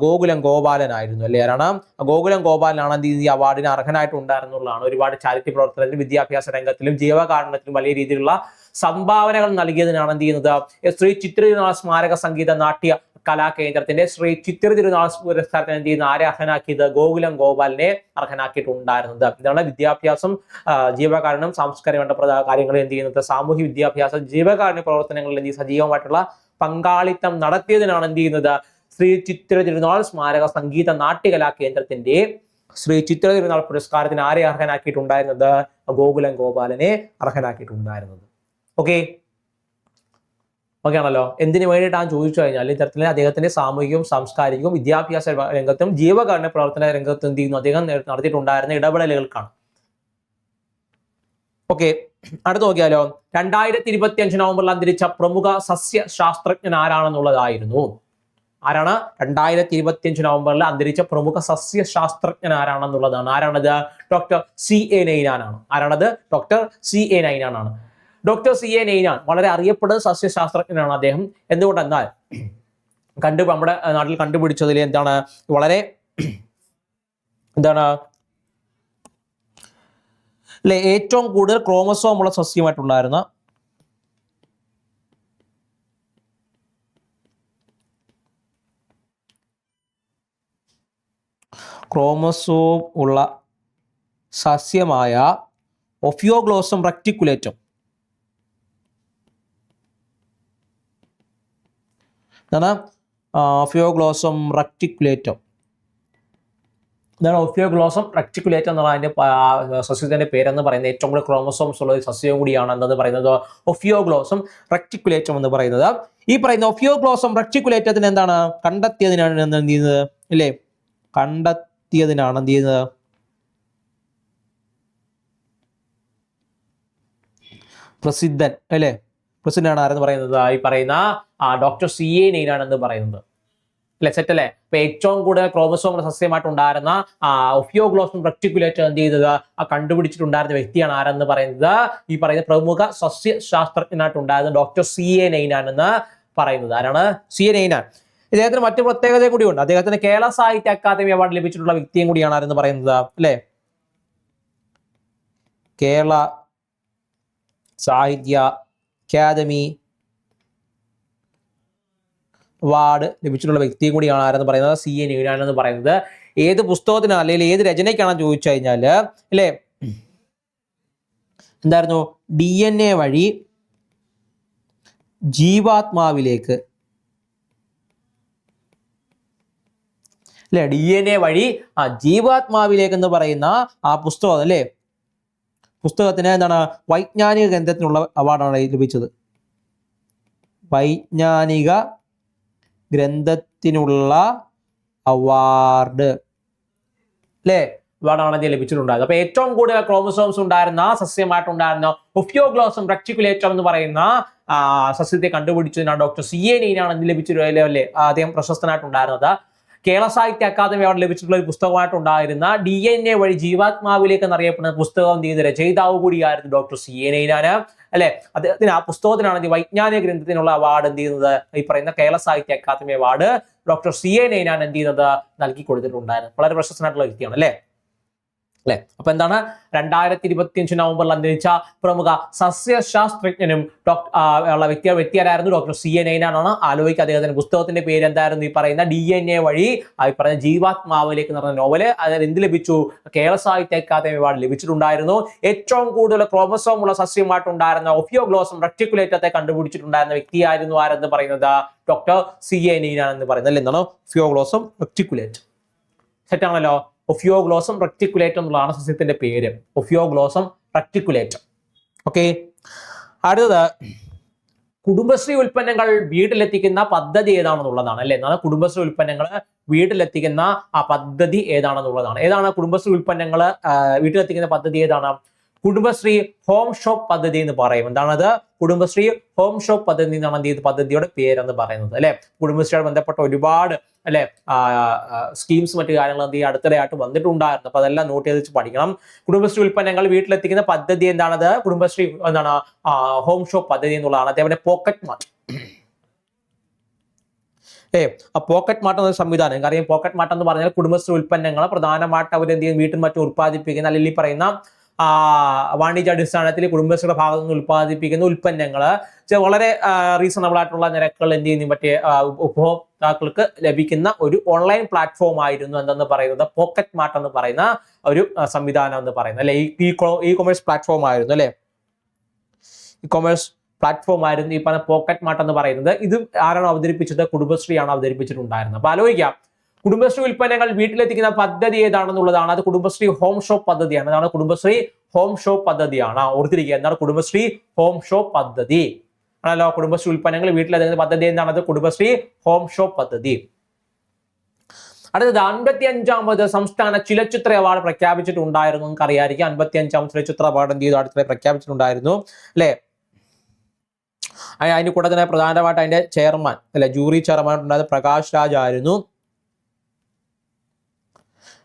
ഗോകുലം ഗോപാലനായിരുന്നു അല്ലെ. ആരാണ്? ഗോകുലം ഗോപാലനാണ് ഈ അവാർഡിന് അർഹനായിട്ടുണ്ടായിരുന്നുള്ളതാണ്. ഒരുപാട് ചാരിറ്റി പ്രവർത്തനത്തിലും വിദ്യാഭ്യാസ രംഗത്തിലും ജീവകാരുണ്യത്തിലും വലിയ രീതിയിലുള്ള സംഭാവനകൾ നൽകിയതിനാണ് എന്ത് ചെയ്യുന്നത് ശ്രീ ചിത്തിര തിരുനാൾ സ്മാരക സംഗീത നാട്യ കലാകേന്ദ്രത്തിന്റെ ശ്രീ ചിത്തിര തിരുനാൾ പുരസ്കാരത്തിന് എന്ത് ചെയ്യുന്ന ആരെ അർഹനാക്കിയത്? ഗോകുലം ഗോപാലിനെ അർഹനാക്കിയിട്ടുണ്ടായിരുന്നത്. ഇതാണ് വിദ്യാഭ്യാസം, ജീവകാരുണ്യം, സാംസ്കാരിക കാര്യങ്ങൾ എന്ത് ചെയ്യുന്നത് സാമൂഹ്യ വിദ്യാഭ്യാസ ജീവകാരുണ്യ പ്രവർത്തനങ്ങളിൽ എന്ത് സജീവമായിട്ടുള്ള പങ്കാളിത്തം നടത്തിയതിനാണ് എന്ത് ചെയ്യുന്നത് ശ്രീ ചിത്തിര തിരുനാൾ സ്മാരക സംഗീത നാട്യകലാ കേന്ദ്രത്തിന്റെ ശ്രീ ചിത്തിര തിരുനാൾ പുരസ്കാരത്തിന് ആരെ ഓക്കെ ആണല്ലോ. എന്തിനു വേണ്ടിയിട്ടാണ് ചോദിച്ചു കഴിഞ്ഞാൽ ഇത്തരത്തിൽ അദ്ദേഹത്തിന്റെ സാമൂഹികവും സാംസ്കാരികവും വിദ്യാഭ്യാസ രംഗത്തും ജീവകാരുണ്യ പ്രവർത്തന രംഗത്തും എന്ത് ചെയ്യുന്നു അദ്ദേഹം നടത്തിയിട്ടുണ്ടായിരുന്ന ഇടപെടലുകൾക്കാണ്. ഓക്കെ, അടുത്ത് നോക്കിയാലോ. 2025 നവംബറിൽ അന്തരിച്ച പ്രമുഖ സസ്യ ശാസ്ത്രജ്ഞൻ ആരാണെന്നുള്ളതായിരുന്നു. ആരാണ്? 2025 നവംബറിൽ അന്തരിച്ച പ്രമുഖ സസ്യ ശാസ്ത്രജ്ഞൻ ആരാണെന്നുള്ളതാണ്. ആരാണത്? ഡോക്ടർ CA നൈനാൻ ആണ്. ആരാണത്? ഡോക്ടർ CA നൈനാൻ ആണ്. ഡോക്ടർ CA നൈനാൻ വളരെ അറിയപ്പെടുന്ന സസ്യശാസ്ത്രജ്ഞനാണ് അദ്ദേഹം. എന്തുകൊണ്ടെന്നാൽ നമ്മുടെ നാട്ടിൽ കണ്ടുപിടിച്ചതിൽ എന്താണ് വളരെ എന്താണ് അല്ലെ ഏറ്റവും കൂടുതൽ ക്രോമസോം ഉള്ള സസ്യമായിട്ടുണ്ടായിരുന്ന ക്രോമസോം ഉള്ള സസ്യമായ ഒഫിയോഗ്ലോസം റെക്ടിക്കുലേറ്റം എന്താണ്? ഒഫിയോഗ്ലോസം റെക്ടിക്കുലേറ്റം. ഇതാണ് ഒഫിയോഗ്ലോസം റെക്ടിക്കുലേറ്റം എന്നുള്ള അതിന്റെ സസ്യത്തിന്റെ പേരെന്ന് പറയുന്നത്. ഏറ്റവും കൂടുതൽ ക്രോമസോംസ് ഉള്ള ഒരു സസ്യവും കൂടിയാണ് എന്തെന്ന് പറയുന്നത് ഒഫിയോഗ്ലോസം റെക്ടിക്കുലേറ്റം എന്ന് പറയുന്നത്. ഈ പറയുന്ന ഒഫിയോഗ്ലോസം റെക്ടിക്കുലേറ്റത്തിന് എന്താണ് കണ്ടെത്തിയതിനാണ് എന്ത് ചെയ്യുന്നത് അല്ലേ? കണ്ടെത്തിയതിനാണ് എന്ത് ചെയ്യുന്നത് പ്രസിദ്ധൻ അല്ലേ? പ്രസിദ്ധനാണ് ആരെന്ന് പറയുന്നത് ഈ പറയുന്ന ഡോക്ടർ CA നൈനാൻ എന്ന് പറയുന്നത് അല്ലെ? സെറ്റ് അല്ലേ? അപ്പൊ ഏറ്റവും കൂടുതൽ ക്രോമസോം സസ്യമായിട്ടുണ്ടായിരുന്ന ഒഫിയോഗ്ലോസം റെക്ടിക്കുലേറ്റം എന്ത് ചെയ്തത് കണ്ടുപിടിച്ചിട്ടുണ്ടായിരുന്ന വ്യക്തിയാണ് ആരെന്ന് പറയുന്നത് ഈ പറയുന്ന പ്രമുഖ സസ്യ ശാസ്ത്രജ്ഞനായിട്ടുണ്ടായിരുന്ന ഡോക്ടർ CA നൈനാൻ എന്ന് പറയുന്നത്. ആരാണ്? CA നൈനാൻ. ഇദ്ദേഹത്തിന് മറ്റു പ്രത്യേകത കൂടിയുണ്ട്. അദ്ദേഹത്തിന് കേരള സാഹിത്യ അക്കാദമി അവാർഡ് ലഭിച്ചിട്ടുള്ള വ്യക്തിയും കൂടിയാണ് ആരെന്ന് പറയുന്നത് അല്ലെ? കേരള സാഹിത്യ അക്കാദമി അവാർഡ് ലഭിച്ചിട്ടുള്ള വ്യക്തിയും കൂടിയാണ് ആരെന്ന് പറയുന്നത് CA നൈനാൻ എന്ന് പറയുന്നത്. ഏത് പുസ്തകത്തിനാണ് അല്ലെങ്കിൽ ഏത് രചനയ്ക്കാണെന്ന് ചോദിച്ചു കഴിഞ്ഞാൽ അല്ലേ എന്തായിരുന്നു? DNA വഴി ജീവാത്മാവിലേക്ക് അല്ലെ? DNA വഴി ജീവാത്മാവിലേക്ക് എന്ന് പറയുന്ന ആ പുസ്തകം അല്ലേ? പുസ്തകത്തിന് എന്താണ് വൈജ്ഞാനിക ഗ്രന്ഥത്തിനുള്ള അവാർഡാണ് ലഭിച്ചത്. വൈജ്ഞാനിക ഗ്രന്ഥത്തിനുള്ള അവാർഡ് അല്ലേ? അവാർഡാണ് ഇത് ലഭിച്ചിട്ടുണ്ടായത്. അപ്പൊ ഏറ്റവും കൂടുതൽ ക്രോമസോംസ് ഉണ്ടായിരുന്ന സസ്യമായിട്ടുണ്ടായിരുന്ന ഒഫിയോഗ്ലോസം റെക്ടിക്കുലേറ്റം എന്ന് പറയുന്ന സസ്യത്തെ കണ്ടുപിടിച്ചതിനാണ് ഡോക്ടർ CA നൈനാൻ എന്ന് ലഭിച്ചിട്ടുള്ള അല്ലേ അദ്ദേഹം പ്രശസ്തനായിട്ടുണ്ടായിരുന്നത്. കേരള സാഹിത്യ അക്കാദമി അവാർഡ് ലഭിച്ചിട്ടുള്ള ഒരു പുസ്തകമായിട്ടുണ്ടായിരുന്ന DNA വഴി ജീവാത്മാവിലേക്ക് എന്നറിയപ്പെടുന്ന പുസ്തകം എന്ത് ചെയ്യുന്ന രചയിതാവ് കൂടിയായിരുന്നു ഡോക്ടർ CA നൈനാൻ അല്ലെ? അദ്ദേഹത്തിന് ആ പുസ്തകത്തിനാണ് വൈജ്ഞാനിക ഗ്രന്ഥത്തിനുള്ള അവാർഡ് എന്ത് ചെയ്യുന്നത് ഈ പറയുന്ന Kerala Sahitya Akademi award doctor CA Ninan എന്ത് ചെയ്യുന്നത് നൽകി കൊടുത്തിട്ടുണ്ടായിരുന്നു. വളരെ പ്രശസ്തനായിട്ടുള്ള വ്യക്തിയാണ് അല്ലെ? അല്ലെ? അപ്പൊ എന്താണ് 2025 നവംബറിൽ അന്തരിച്ച പ്രമുഖ സസ്യശാസ്ത്രജ്ഞനും ഉള്ള വ്യക്തിയായിരുന്നു ഡോക്ടർ CA നൈനാൻ ആണ്. ആലോചിക്കുക അദ്ദേഹത്തിന്റെ പുസ്തകത്തിന്റെ പേര് എന്തായിരുന്നു? ഈ പറയുന്ന DNA വഴി ഈ പറയുന്ന ജീവാത്മാവിലേക്ക് എന്ന് പറഞ്ഞ നോവല്. അതിന് എന്ത് ലഭിച്ചു? കേരള സാഹിത്യ അക്കാദമി അവാർഡ് ലഭിച്ചിട്ടുണ്ടായിരുന്നു. ഏറ്റവും കൂടുതൽ ക്രോമസോം ഉള്ള സസ്യമായിട്ടുണ്ടായിരുന്ന ഒഫിയോഗ്ലോസം റെക്ടിക്കുലേറ്റത്തെ കണ്ടുപിടിച്ചിട്ടുണ്ടായിരുന്ന വ്യക്തിയായിരുന്നു ആരെന്ന് പറയുന്നത് ഡോക്ടർ CA നൈനാൻ എന്ന് പറയുന്നത് അല്ലെ? എന്താണ് ഒഫിയോഗ്ലോസം റെക്ടിക്കുലേറ്റ്? സെറ്റാണല്ലോ. ഒഫിയോഗ്ലോസം റെക്ടിക്കുലേറ്റം എന്നുള്ളതാണ് സസ്യത്തിന്റെ പേര്. ഒഫിയോഗ്ലോസം റെക്ടിക്കുലേറ്റം. ഓക്കെ, അടുത്തത് കുടുംബശ്രീ ഉൽപ്പന്നങ്ങൾ വീട്ടിലെത്തിക്കുന്ന പദ്ധതി ഏതാണെന്നുള്ളതാണ് അല്ലെ? എന്താണ് കുടുംബശ്രീ ഉൽപ്പന്നങ്ങൾ വീട്ടിലെത്തിക്കുന്ന ആ പദ്ധതി ഏതാണെന്നുള്ളതാണ്. ഏതാണ് കുടുംബശ്രീ ഉൽപ്പന്നങ്ങൾ വീട്ടിലെത്തിക്കുന്ന പദ്ധതി? ഏതാണ്? കുടുംബശ്രീ ഹോം ഷോപ്പ് പദ്ധതി എന്ന് പറയും. എന്താണത്? കുടുംബശ്രീ ഹോം ഷോപ്പ് പദ്ധതി എന്നാണ് എന്ത് പദ്ധതിയുടെ പേരെന്ന് പറയുന്നത് അല്ലെ? കുടുംബശ്രീയോട് ബന്ധപ്പെട്ട ഒരുപാട് അല്ലെ സ്കീംസ് മറ്റു കാര്യങ്ങൾ എന്ത് അടുത്തിടെയായിട്ട് വന്നിട്ടുണ്ടായിരുന്നു. അപ്പൊ അതെല്ലാം നോട്ട് ചെയ്ത് വെച്ച് പഠിക്കണം. കുടുംബശ്രീ ഉൽപ്പന്നങ്ങൾ വീട്ടിലെത്തിക്കുന്ന പദ്ധതി എന്താണത്? കുടുംബശ്രീ എന്താണ് ഹോം ഷോപ്പ് പദ്ധതി എന്നുള്ളതാണ്. അതേപോലെ പോക്കറ്റ് മാർട്ട് പോക്കറ്റ് മാർട്ട് എന്ന സംവിധാനം. കാരണം പോക്കറ്റ് മാർട്ട് എന്ന് പറഞ്ഞാൽ കുടുംബശ്രീ ഉൽപ്പന്നങ്ങൾ പ്രധാനമായിട്ട് അവർ എന്ത് ചെയ്യും വീട്ടിൽ മറ്റും ഉത്പാദിപ്പിക്കുന്ന അല്ലെങ്കിൽ ഈ പറയുന്ന വാണിജ്യാടിസ്ഥാനത്തിൽ കുടുംബശ്രീയുടെ ഭാഗത്തു നിന്ന് ഉത്പാദിപ്പിക്കുന്ന ഉൽപ്പന്നങ്ങൾ വളരെ റീസണബിൾ ആയിട്ടുള്ള നിരക്കുകൾ എന്ത് ചെയ്യുന്നു മറ്റേ ഉപഭോക്താക്കൾക്ക് ലഭിക്കുന്ന ഒരു ഓൺലൈൻ പ്ലാറ്റ്ഫോം ആയിരുന്നു എന്തെന്ന് പറയുന്നത് പോക്കറ്റ് മാർട്ട് എന്ന് പറയുന്ന ഒരു സംവിധാനം എന്ന് പറയുന്നത് അല്ലെ? ഇ കൊമേഴ്സ് പ്ലാറ്റ്ഫോം ആയിരുന്നു അല്ലെ? ഇ കൊമേഴ്സ് പ്ലാറ്റ്ഫോം ആയിരുന്നു ഈ പറഞ്ഞ പോക്കറ്റ് മാർട്ട് എന്ന് പറയുന്നത്. ഇത് ആരാണ് അവതരിപ്പിച്ചത്? കുടുംബശ്രീയാണ് അവതരിപ്പിച്ചിട്ടുണ്ടായിരുന്നത്. അപ്പൊ ആലോചിക്കാം, കുടുംബശ്രീ ഉൽപ്പന്നങ്ങൾ വീട്ടിലെത്തിക്കുന്ന പദ്ധതി ഏതാണെന്നുള്ളതാണ്. അത് കുടുംബശ്രീ ഹോം ഷോപ്പ് പദ്ധതിയാണ്. അതാണ് കുടുംബശ്രീ ഹോം ഷോപ്പ് പദ്ധതിയാണ്. ഓർത്തിരിക്കുക, എന്താണ് കുടുംബശ്രീ ഹോം ഷോപ്പ് പദ്ധതി? ആണല്ലോ കുടുംബശ്രീ ഉൽപ്പന്നങ്ങൾ വീട്ടിലെത്തിക്കുന്ന പദ്ധതി എന്താണത്? കുടുംബശ്രീ ഹോം ഷോപ്പ് പദ്ധതി. അടുത്തത് 55ാമത് സംസ്ഥാന ചലച്ചിത്ര അവാർഡ് പ്രഖ്യാപിച്ചിട്ടുണ്ടായിരുന്നു. നമുക്ക് അറിയാമായിരിക്കും 55ാമത് ചലച്ചിത്ര അവാർഡ് എന്ത് ചെയ്തു? അടുത്ത പ്രഖ്യാപിച്ചിട്ടുണ്ടായിരുന്നു അല്ലെ. അതിന് കൂടെ തന്നെ പ്രധാനമായിട്ട് അതിന്റെ ചെയർമാൻ അല്ലെ, ജൂറി ചെയർമാൻ ഉണ്ടായത് പ്രകാശ് രാജ് ആയിരുന്നു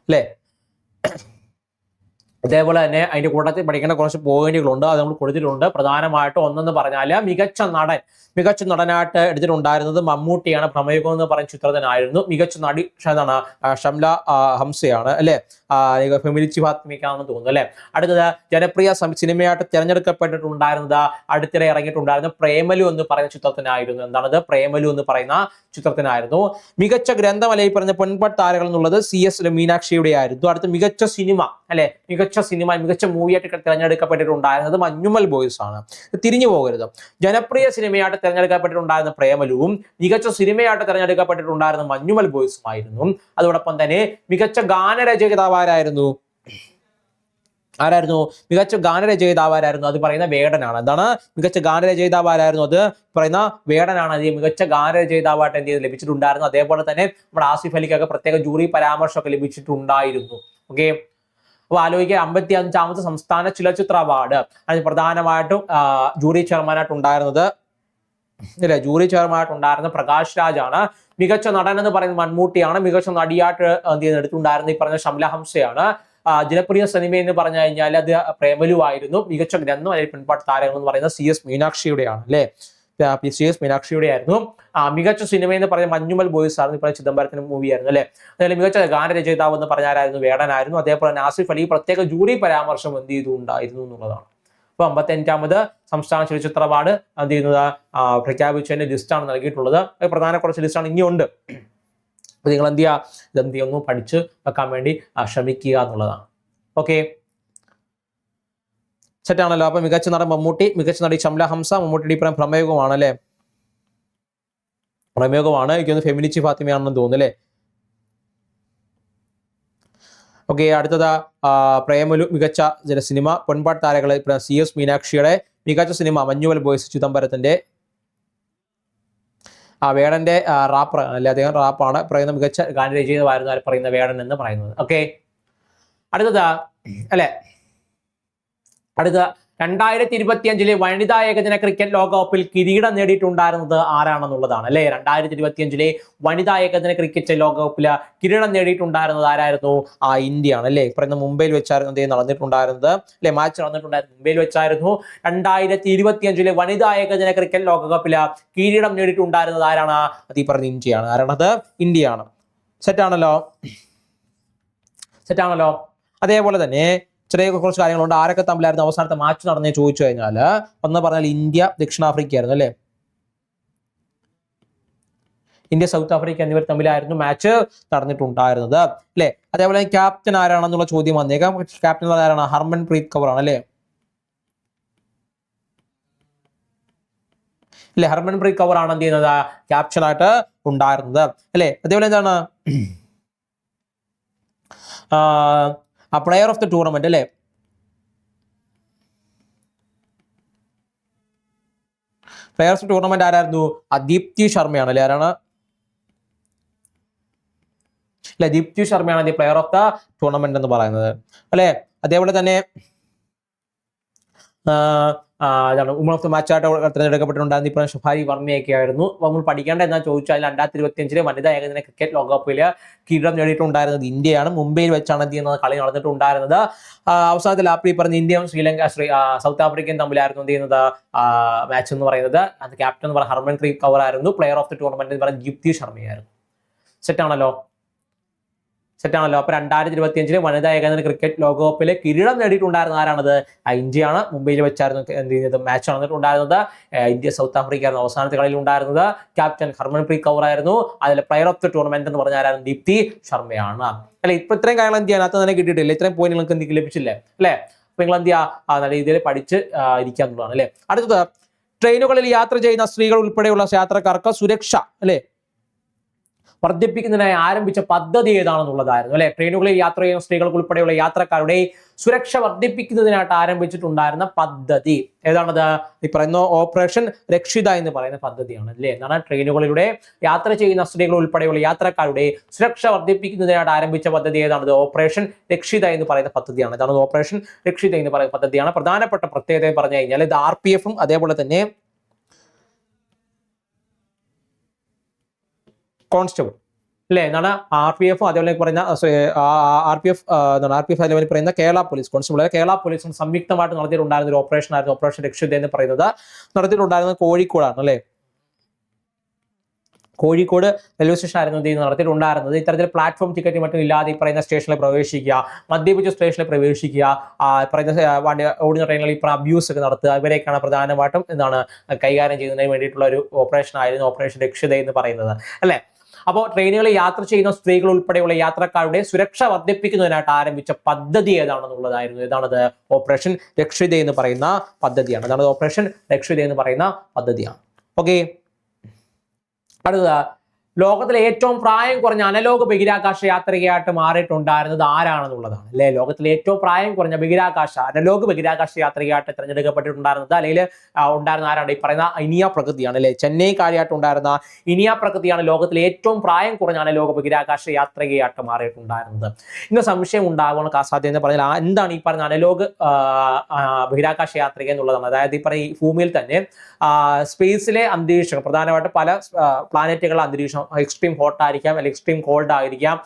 അല്ലെ. അതേപോലെ തന്നെ അതിന്റെ കൂട്ടത്തിൽ പഠിക്കേണ്ട കുറച്ച് പോയിന്റുകളുണ്ട്, അത് നമ്മൾ കൊടുത്തിട്ടുണ്ട്. പ്രധാനമായിട്ടും ഒന്നെന്ന് പറഞ്ഞാൽ മികച്ച നടനായിട്ട് എടുത്തിട്ടുണ്ടായിരുന്നത് മമ്മൂട്ടിയാണ്. പ്രമേഹം എന്ന് പറയുന്ന ചിത്രത്തിനായിരുന്നു. മികച്ച നടി എന്താണ്? ഷംല ഹംസയാണ് അല്ലെ, ഫെമിലിച്ചി ഫാത്തിമയ്ക്കാണെന്ന് തോന്നുന്നു അല്ലെ. അടുത്തത് ജനപ്രിയ സിനിമയായിട്ട് തിരഞ്ഞെടുക്കപ്പെട്ടിട്ടുണ്ടായിരുന്നത് അടുത്തിടെ ഇറങ്ങിയിട്ടുണ്ടായിരുന്ന പ്രേമലു എന്ന് പറയുന്ന ചിത്രത്തിനായിരുന്നു. എന്താണത്? പ്രേമലു എന്ന് പറയുന്ന ചിത്രത്തിനായിരുന്നു. മികച്ച ഗ്രന്ഥമല്ല ഈ പറഞ്ഞ പൊൻപട്ടാരകൾ എന്നുള്ളത് CS മീനാക്ഷിയുടെ ആയിരുന്നു. അടുത്ത മികച്ച സിനിമ അല്ലെ, മികച്ച മൂവിയായിട്ട് തിരഞ്ഞെടുക്കപ്പെട്ടിട്ടുണ്ടായിരുന്നത് മഞ്ഞുമൽ ബോയ്സ് ആണ്. തിരിഞ്ഞു പോകരുത്. ജനപ്രിയ സിനിമയായിട്ട് തിരഞ്ഞെടുക്കപ്പെട്ടിട്ടുണ്ടായിരുന്ന പ്രേമലുവും മികച്ച സിനിമയായിട്ട് തിരഞ്ഞെടുക്കപ്പെട്ടിട്ടുണ്ടായിരുന്ന മഞ്ഞുമൽ ബോയ്സും ആയിരുന്നു. അതോടൊപ്പം തന്നെ മികച്ച ഗാനരചയിതാവാരായിരുന്നു? മികച്ച ഗാനരചയിതാവാരായിരുന്നു? അത് പറയുന്ന വേടനാണ്. എന്താണ്? മികച്ച ഗാനരചയിതാവാരായിരുന്നു? അത് പറയുന്ന വേടനാണ്. അത് മികച്ച ഗാനരചയിതാവായിട്ട് എന്ത് ചെയ്ത് ലഭിച്ചിട്ടുണ്ടായിരുന്നു. അതേപോലെ തന്നെ നമ്മുടെ ആസിഫ് അലിക്കൊക്കെ പ്രത്യേക ജൂറി പരാമർശമൊക്കെ ലഭിച്ചിട്ടുണ്ടായിരുന്നു. ഓക്കെ, അപ്പൊ ആലോചിക്കുക, 55ാമത് സംസ്ഥാന ചലച്ചിത്ര അവാർഡ്. അതിന് പ്രധാനമായിട്ടും ജൂറി ചെയർമാനായിട്ട് ഉണ്ടായിരുന്നത് ജൂറി ചെയർമാനായിട്ട് ഉണ്ടായിരുന്ന പ്രകാശ് രാജാണ്. മികച്ച നടൻ എന്ന് പറയുന്നത് മമ്മൂട്ടിയാണ്. മികച്ച നടിയായിട്ട് എന്ത് ചെയ്യുന്നത് എടുത്തിട്ടുണ്ടായിരുന്നത് ഈ പറഞ്ഞ ഷംല ഹംസയാണ്. ജനപ്രിയ സിനിമ എന്ന് പറഞ്ഞു കഴിഞ്ഞാൽ അത് പ്രേമലു ആയിരുന്നു. മികച്ച ഗ്രന്ഥം അല്ലെങ്കിൽ പെൺപാട്ട് താരങ്ങൾ എന്ന് പറയുന്നത് CS മീനാക്ഷിയുടെയാണ് അല്ലെ, CS മീനാക്ഷിയുടെ ആയിരുന്നു. മികച്ച സിനിമ എന്ന് പറയുന്ന മഞ്ഞുമൽ ബോയ്സ് ആയിരുന്നു. ഇപ്പോൾ ചിദംബരത്തിന്റെ മൂവി ആയിരുന്നു അല്ലെ. അതേപോലെ മികച്ച ഗാനരചയിതാവ് എന്ന് പറഞ്ഞാരായിരുന്നു? വേടനായിരുന്നു. അതേപോലെ തന്നെ ആസിഫ് അലി പ്രത്യേക ജൂറി പരാമർശം എന്ത് ചെയ്തിട്ടുണ്ടായിരുന്നു എന്നുള്ളതാണ്. അപ്പൊ 55ാമത് സംസ്ഥാന ചലച്ചിത്ര അവാർഡ് എന്ത് ചെയ്യുന്നത് പ്രഖ്യാപിച്ചതിന്റെ ലിസ്റ്റാണ് നൽകിയിട്ടുള്ളത്. പ്രധാന കുറച്ച് ലിസ്റ്റാണ് ഇനിയുണ്ട്. അപ്പൊ നിങ്ങൾ എന്ത് ചെയ്യുക, ഇതെന്ത് ഒന്ന് പഠിച്ച് വെക്കാൻ വേണ്ടി ശ്രമിക്കുക എന്നുള്ളതാണ്. ഓക്കെ, സെറ്റാണല്ലോ. അപ്പൊ മികച്ച നടൻ മമ്മൂട്ടി, മികച്ച നടി ഷംല ഹംസ, മമ്മൂട്ടിയുടെ ഇപ്പുറം പ്രമേഹമാണ് അല്ലെ, പ്രമേഹമാണ്. എനിക്കൊന്ന് ഫെമിലിച്ചി ഫാത്തിമയാണെന്ന് തോന്നുന്നു അല്ലെ. ഓക്കെ, അടുത്തത് പ്രേമലു മികച്ച സിനിമ. പൊൻപാട്ട് താരങ്ങളെ CS മീനാക്ഷിയുടെ. മികച്ച സിനിമ മഞ്ഞുമൽ ബോയ്സ് ചിദംബരത്തിന്റെ. വേടന്റെ റാപ്പർ അല്ലെ, അദ്ദേഹം റാപ്പാണ്. പറയുന്ന മികച്ച ഗാനരചയിതാവായിരുന്നു പറയുന്ന വേടൻ എന്ന് പറയുന്നത്. ഓക്കെ, അടുത്തത് അല്ലെ, അടുത്ത 2025 വനിതാ ഏകദിന ക്രിക്കറ്റ് ലോകകപ്പിൽ കിരീടം നേടിയിട്ടുണ്ടായിരുന്നത് ആരാണെന്നുള്ളതാണ് അല്ലെ. 2025 വനിതാ ഏകദിന ക്രിക്കറ്റ് ലോകകപ്പിൽ കിരീടം നേടിയിട്ടുണ്ടായിരുന്നത് ആരായിരുന്നു? ഇന്ത്യയാണ് അല്ലെ. പറയുന്ന മുംബൈയിൽ വെച്ചായിരുന്നു എന്ത് നടന്നിട്ടുണ്ടായിരുന്നത് അല്ലെ, മാച്ച് നടന്നിട്ടുണ്ടായിരുന്നത് മുംബൈയിൽ വെച്ചായിരുന്നു. 2025 വനിതാ ഏകദിന ക്രിക്കറ്റ് ലോകകപ്പിൽ കിരീടം നേടിയിട്ടുണ്ടായിരുന്നത് ആരാണ്? അത് ഈ പറഞ്ഞ ഇന്ത്യയാണ്. ആരാണത്? ഇന്ത്യയാണ്. സെറ്റാണല്ലോ. അതേപോലെ തന്നെ ചെറിയ കുറച്ച് കാര്യങ്ങളുണ്ട്. ആരൊക്കെ തമ്മിലായിരുന്നു അവസാനത്തെ മാച്ച് നടന്നേ ചോദിച്ചു കഴിഞ്ഞാൽ ഒന്ന് പറഞ്ഞാൽ ഇന്ത്യ ദക്ഷിണാഫ്രിക്ക ആയിരുന്നു അല്ലെ. ഇന്ത്യ സൗത്ത് ആഫ്രിക്ക എന്നിവർ തമ്മിലായിരുന്നു മാച്ച് നടന്നിട്ടുണ്ടായിരുന്നത് അല്ലെ. അതേപോലെ ക്യാപ്റ്റൻ ആരാണെന്നുള്ള ചോദ്യം വന്നേക്കാം. ക്യാപ്റ്റൻ ആരാണ്? ഹർമൻപ്രീത് കൗർ ആണ് അല്ലെ. ഹർമൻപ്രീത് കൗർ ആണ് എന്ത് ചെയ്യുന്നത് ക്യാപ്റ്റനായിട്ട് ഉണ്ടായിരുന്നത് അല്ലെ. അതേപോലെ എന്താണ് പ്ലെയർ ഓഫ് ദ ടൂർണമെന്റ് അല്ലെ. പ്ലെയർ ഓഫ് ദ ടൂർണമെന്റ് ആരായിരുന്നു? ദീപ്തി ശർമ്മയാണ് അല്ലെ. ആരാണ്? ദീപ്തി ശർമ്മയാണ് the player of the tournament എന്ന് പറയുന്നത് അല്ലെ. അതേപോലെ തന്നെ വുമൺ ഓഫ് ദ മാച്ച് ആയിട്ട് തിരഞ്ഞെടുക്കപ്പെട്ടിട്ടുണ്ടായിരുന്ന ഇപ്പോൾ ഷഫാരി വർമ്മയൊക്കെ ആയിരുന്നു. നമ്മൾ പഠിക്കേണ്ട എന്താ ചോദിച്ചാൽ 2025 വനിതാ ഏകദിന ക്രിക്കറ്റ് ലോകകപ്പിൽ കിരീടം നേടിയിട്ടുണ്ടായിരുന്നത് ഇന്ത്യയാണ്. മുംബൈയിൽ വെച്ചാണ് എന്ത് ചെയ്യുന്നത് കളി നടന്നിട്ടുണ്ടായിരുന്നത്. അവസാനത്തെ ലാപ്പിൽ പറഞ്ഞ ഇന്ത്യയും സൗത്ത് ആഫ്രിക്കയും തമ്മിലായിരുന്നു എന്ത് ചെയ്യുന്നത് മാച്ച് എന്ന് പറയുന്നത്. അത് ക്യാപ്റ്റൻ എന്ന് പറയുന്ന ഹർമൻപ്രീത് കൗർ ആയിരുന്നു. പ്ലെയർ ഓഫ് ദി ടൂർണമെന്റ് എന്ന് പറയുന്നത് ദീപ്തി ശർമ്മയായിരുന്നു. സെറ്റാണല്ലോ. അപ്പൊ 2025 വനിതാ ഏകദിന ക്രിക്കറ്റ് ലോകകപ്പിലെ കിരീടം നേടിയിട്ടുണ്ടായിരുന്ന ആരാണത്? ഇന്ത്യയാണ്. മുംബൈയിൽ വെച്ചായിരുന്നു എന്ത് ചെയ്യുന്നത് മാച്ച് നടന്നിട്ടുണ്ടായിരുന്നത്. ഇന്ത്യ സൗത്ത് ആഫ്രിക്ക ആയിരുന്നു അവസാനത്തെ കളിയിൽ ഉണ്ടായിരുന്നത്. ക്യാപ്റ്റൻ ഹർമൻപ്രീത് കൗർ ആയിരുന്നു. അതിലെ പ്ലെയർ ഓഫ് ദി ടൂർണമെന്റ് എന്ന് പറഞ്ഞ ആരാണ്? ദീപ്തി ശർമ്മയാണ് അല്ലെ. ഇപ്പൊ ഇത്രയും കാര്യങ്ങൾ എന്ത് ചെയ്യാൻ അതിനകത്ത് തന്നെ കിട്ടിയിട്ടില്ല. ഇത്രയും പോയിന്റ് നിങ്ങൾക്ക് എന്തെങ്കിലും ലഭിച്ചില്ലേ അല്ലെ. അപ്പൊ നിങ്ങൾ എന്ത് ചെയ്യുക, നല്ല രീതിയിൽ പഠിച്ച് ഇരിക്കാന്നുള്ളതാണ് അല്ലെ. അടുത്തത് ട്രെയിനുകളിൽ യാത്ര ചെയ്യുന്ന സ്ത്രീകൾ ഉൾപ്പെടെയുള്ള യാത്രക്കാർക്ക് സുരക്ഷ അല്ലെ വർദ്ധിപ്പിക്കുന്നതിനായി ആരംഭിച്ച പദ്ധതി ഏതാണെന്നുള്ളതായിരുന്നു അല്ലെ. ട്രെയിനുകളിൽ യാത്ര ചെയ്യുന്ന സ്ത്രീകൾക്ക് ഉൾപ്പെടെയുള്ള യാത്രക്കാരുടെ സുരക്ഷ വർദ്ധിപ്പിക്കുന്നതിനായിട്ട് ആരംഭിച്ചിട്ടുണ്ടായിരുന്ന പദ്ധതി ഏതാണത്? ഈ പറയുന്ന ഓപ്പറേഷൻ രക്ഷിത എന്ന് പറയുന്ന പദ്ധതിയാണ് അല്ലേ. എന്താണ്? ട്രെയിനുകളിലൂടെ യാത്ര ചെയ്യുന്ന സ്ത്രീകൾ ഉൾപ്പെടെയുള്ള യാത്രക്കാരുടെ സുരക്ഷ വർദ്ധിപ്പിക്കുന്നതിനായിട്ട് ആരംഭിച്ച പദ്ധതി ഏതാണത്? ഓപ്പറേഷൻ രക്ഷിത എന്ന് പറയുന്ന പദ്ധതിയാണ്. ഇതാണ് ഓപ്പറേഷൻ രക്ഷിത എന്ന് പറയുന്ന പദ്ധതിയാണ്. പ്രധാനപ്പെട്ട പ്രത്യേകത പറഞ്ഞു കഴിഞ്ഞാൽ ഇത് RPF അതേപോലെ തന്നെ കോൺസ്റ്റബിൾ അല്ലേ. എന്താണ്? RPF അതേപോലെ പറയുന്ന RPF അതേപോലെ പറയുന്ന കേരള പോലീസ് കോൺസ്റ്റബിൾ കേരള പോലീസും സംയുക്തമായിട്ട് നടത്തിയിട്ടുണ്ടായിരുന്ന ഒരു ഓപ്പറേഷൻ ആയിരുന്നു ഓപ്പറേഷൻ രക്ഷിത എന്ന് പറയുന്നത്. നടത്തിയിട്ടുണ്ടായിരുന്നത് കോഴിക്കോടാണ് അല്ലേ. കോഴിക്കോട് റെയിൽവേ സ്റ്റേഷൻ ആയിരുന്നു ഇത് നടത്തിയിട്ടുണ്ടായിരുന്നത്. ഇത്തരത്തിൽ പ്ലാറ്റ്ഫോം ടിക്കറ്റ് മറ്റും ഇല്ലാതെ ഈ പറയുന്ന സ്റ്റേഷനിൽ പ്രവേശിക്കുക, മദ്യപിച്ച സ്റ്റേഷനിൽ പ്രവേശിക്കുക, പറയുന്ന ഓടുന്ന ട്രെയിനുകളിൽ ഇപ്പോൾ അബ്യൂസ് ഒക്കെ നടത്തുക, ഇവരെയൊക്കെയാണ് പ്രധാനമായിട്ടും എന്താണ് കൈകാര്യം ചെയ്യുന്നതിന് വേണ്ടിയിട്ടുള്ള ഒരു ഓപ്പറേഷൻ ആയിരുന്നു ഓപ്പറേഷൻ രക്ഷിത എന്ന് പറയുന്നത് അല്ലേ. അപ്പോൾ ട്രെയിനുകളിൽ യാത്ര ചെയ്യുന്ന സ്ത്രീകൾ ഉൾപ്പെടെയുള്ള യാത്രക്കാരുടെ സുരക്ഷ വർദ്ധിപ്പിക്കുന്നതിനായിട്ട് ആരംഭിച്ച പദ്ധതി ഏതാണെന്നുള്ളതായിരുന്നു. ഏതാണത്? ഓപ്പറേഷൻ രക്ഷിത എന്ന് പറയുന്ന പദ്ധതിയാണ്. അതാണ് ഓപ്പറേഷൻ രക്ഷിത എന്ന് പറയുന്ന പദ്ധതിയാണ്. ഓക്കെ, അടുത്ത ലോകത്തിലെ ഏറ്റവും പ്രായം കുറഞ്ഞ അനലോക ബഹിരാകാശ യാത്രികയായിട്ട് മാറിയിട്ടുണ്ടായിരുന്നത് ആരാണെന്നുള്ളതാണ് അല്ലെ. ലോകത്തിലെ ഏറ്റവും പ്രായം കുറഞ്ഞ അനലോക ബഹിരാകാശ യാത്രികയായിട്ട് തിരഞ്ഞെടുക്കപ്പെട്ടിട്ടുണ്ടായിരുന്നത് അല്ലെങ്കിൽ ഉണ്ടായിരുന്ന ആരാണ്? ഈ പറയുന്ന ഇനിയ പ്രകൃതിയാണ് അല്ലെ. ചെന്നൈക്കാരിയായിട്ട് ഉണ്ടായിരുന്ന ഇനിയ പ്രകൃതിയാണ് ലോകത്തിലെ ഏറ്റവും പ്രായം കുറഞ്ഞ അനലോക ബഹിരാകാശ യാത്രികയായിട്ട് മാറിയിട്ടുണ്ടായിരുന്നത്. ഇന്ന് സംശയം ഉണ്ടാകാനുള്ള സാധ്യത എന്ന് പറഞ്ഞാൽ എന്താണ് ഈ പറയുന്ന അനലോക ബഹിരാകാശ യാത്രിക എന്നുള്ളതാണ്. അതായത് ഈ പറയുന്ന ഭൂമിയിൽ തന്നെ സ്പേസിലെ അന്തരീക്ഷം പ്രധാനമായിട്ട് പല പ്ലാനറ്റുകളുടെ അന്തരീക്ഷം എക്സ്ട്രീം ഹോട്ട് ആയിരിക്കാം, അല്ലെങ്കിൽ എക്സ്ട്രീം കോൾഡ് ആയിരിക്കാം,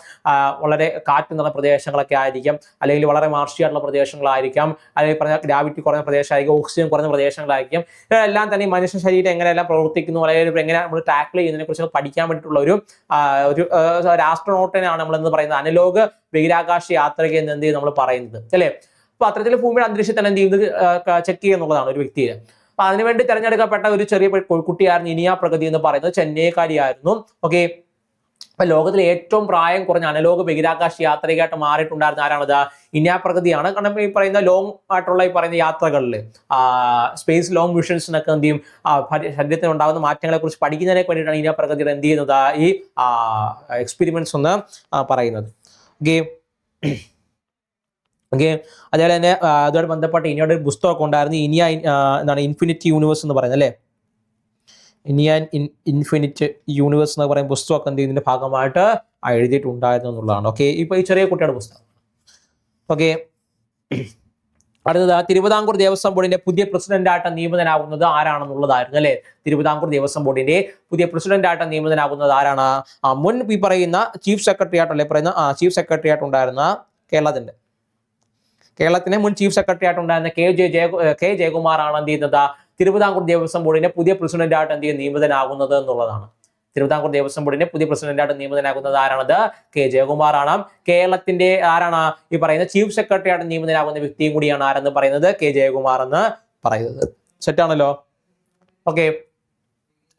വളരെ കാറ്റ് നിറഞ്ഞ പ്രദേശങ്ങളൊക്കെ ആയിരിക്കാം, അല്ലെങ്കിൽ വളരെ മാർഷിയായിട്ടുള്ള പ്രദേശങ്ങളായിരിക്കാം, അല്ലെങ്കിൽ പറഞ്ഞ ഗ്രാവിറ്റി കുറഞ്ഞ പ്രദേശമായിരിക്കും, ഓക്സിജൻ കുറഞ്ഞ പ്രദേശങ്ങളായിരിക്കും. ഇതെല്ലാം തന്നെ മനുഷ്യ ശരീരം എങ്ങനെയെല്ലാം പ്രവർത്തിക്കുന്നു, അല്ലെങ്കിൽ എങ്ങനെ നമ്മൾ ടാക്കിൾ ചെയ്യുന്നതിനെ കുറിച്ച് പഠിക്കാൻ വേണ്ടിയിട്ടുള്ള ഒരു ആസ്ട്രോനോട്ടിനാണ് നമ്മൾ എന്ന് പറയുന്നത് അനലോക ബഹിരാകാശ യാത്രിക എന്ന് എന്ത് ചെയ്യും നമ്മൾ പറയുന്നത് അല്ലേ. അപ്പൊ അത്തരത്തിൽ ഭൂമിയുടെ അന്തരീക്ഷത്തിൽ എന്ത് ചെയ്യുന്നത് ചെക്ക് ചെയ്യുക എന്നുള്ളതാണ് ഒരു വ്യക്തിയെ. അപ്പൊ അതിനുവേണ്ടി തെരഞ്ഞെടുക്കപ്പെട്ട ഒരു ചെറിയ കുട്ടിയായിരുന്നു ഇനിയ പ്രഗതി എന്ന് പറയുന്നത്. ചെന്നൈക്കാരിയായിരുന്നു. ഓക്കെ, അപ്പൊ ലോകത്തിലെ ഏറ്റവും പ്രായം കുറഞ്ഞ അനലോക ബഹിരാകാശ യാത്രികയായിട്ട് മാറിയിട്ടുണ്ടായിരുന്ന ആരാണത്? ഇനിയ പ്രഗതിയാണ്. കാരണം ഈ പറയുന്ന ലോങ് ആയിട്ടുള്ള ഈ പറയുന്ന യാത്രകളിൽ സ്പേസ് ലോങ് മിഷൻസിനൊക്കെ എന്ത് ചെയ്യും ശരീരത്തിന് ഉണ്ടാകുന്ന മാറ്റങ്ങളെ കുറിച്ച് പഠിക്കുന്നതിനെ വേണ്ടിയിട്ടാണ് ഇനിയ പ്രഗതിയുടെ എന്ത് ചെയ്യുന്നത് ഈ എക്സ്പെരിമെന്റ്സ് ഒന്ന് പറയുന്നത്. ഓക്കെ, അതേപോലെ തന്നെ അതുമായി ബന്ധപ്പെട്ട് ഇനിയുടെ ഒരു പുസ്തകമൊക്കെ ഉണ്ടായിരുന്നു. ഇനിയ എന്താണ് ഇൻഫിനിറ്റ് യൂണിവേഴ്സ് എന്ന് പറയുന്നത് അല്ലേ. ഇനിയ ഇൻഫിനിറ്റ് യൂണിവേഴ്സ് എന്ന് പറയുന്ന പുസ്തകമൊക്കെ എന്ത് ഇതിന്റെ ഭാഗമായിട്ട് എഴുതിയിട്ടുണ്ടായിരുന്നു എന്നുള്ളതാണ്. ഓക്കെ, ഇപ്പൊ ഈ ചെറിയ കുട്ടിയുടെ പുസ്തകം. ഓക്കെ, അടുത്തത് തിരുവിതാംകൂർ ദേവസ്വം ബോർഡിന്റെ പുതിയ പ്രസിഡന്റായിട്ട് നിയമിതനാകുന്നത് ആരാണെന്നുള്ളതായിരുന്നു അല്ലെ. തിരുവിതാംകൂർ ദേവസ്വം ബോർഡിന്റെ പുതിയ പ്രസിഡന്റായിട്ട് നിയമിതനാകുന്നത് ആരാണ്? മുൻ ഈ പറയുന്ന ചീഫ് സെക്രട്ടറി ആയിട്ടല്ലേ പറയുന്ന ചീഫ് സെക്രട്ടറി ആയിട്ടുണ്ടായിരുന്ന കേരളത്തിന്റെ മുൻ ചീഫ് സെക്രട്ടറി ആയിട്ടുണ്ടായിരുന്ന കെ ജയകുമാറാണ് എന്ത് ചെയ്യുന്നത് തിരുവിതാംകൂർ ദേവസ്വം ബോർഡിന്റെ പുതിയ പ്രസിഡന്റായിട്ട് എന്ത് നിയമിതനാകുന്നത് എന്നുള്ളതാണ്. തിരുവിതാംകൂർ ദേവസ്വം ബോർഡിന്റെ പുതിയ പ്രസിഡന്റായിട്ട് നിയമിതനാകുന്നത് ആരാണത്? കെ ജയകുമാറാണ്. കേരളത്തിന്റെ ആരാണ് ഈ പറയുന്ന ചീഫ് സെക്രട്ടറി ആയിട്ട് നിയമിതനാകുന്ന വ്യക്തിയും കൂടിയാണ് ആരെന്ന് പറയുന്നത്? കെ ജയകുമാർ എന്ന് പറയുന്നത്. സെറ്റാണല്ലോ. ഓക്കെ,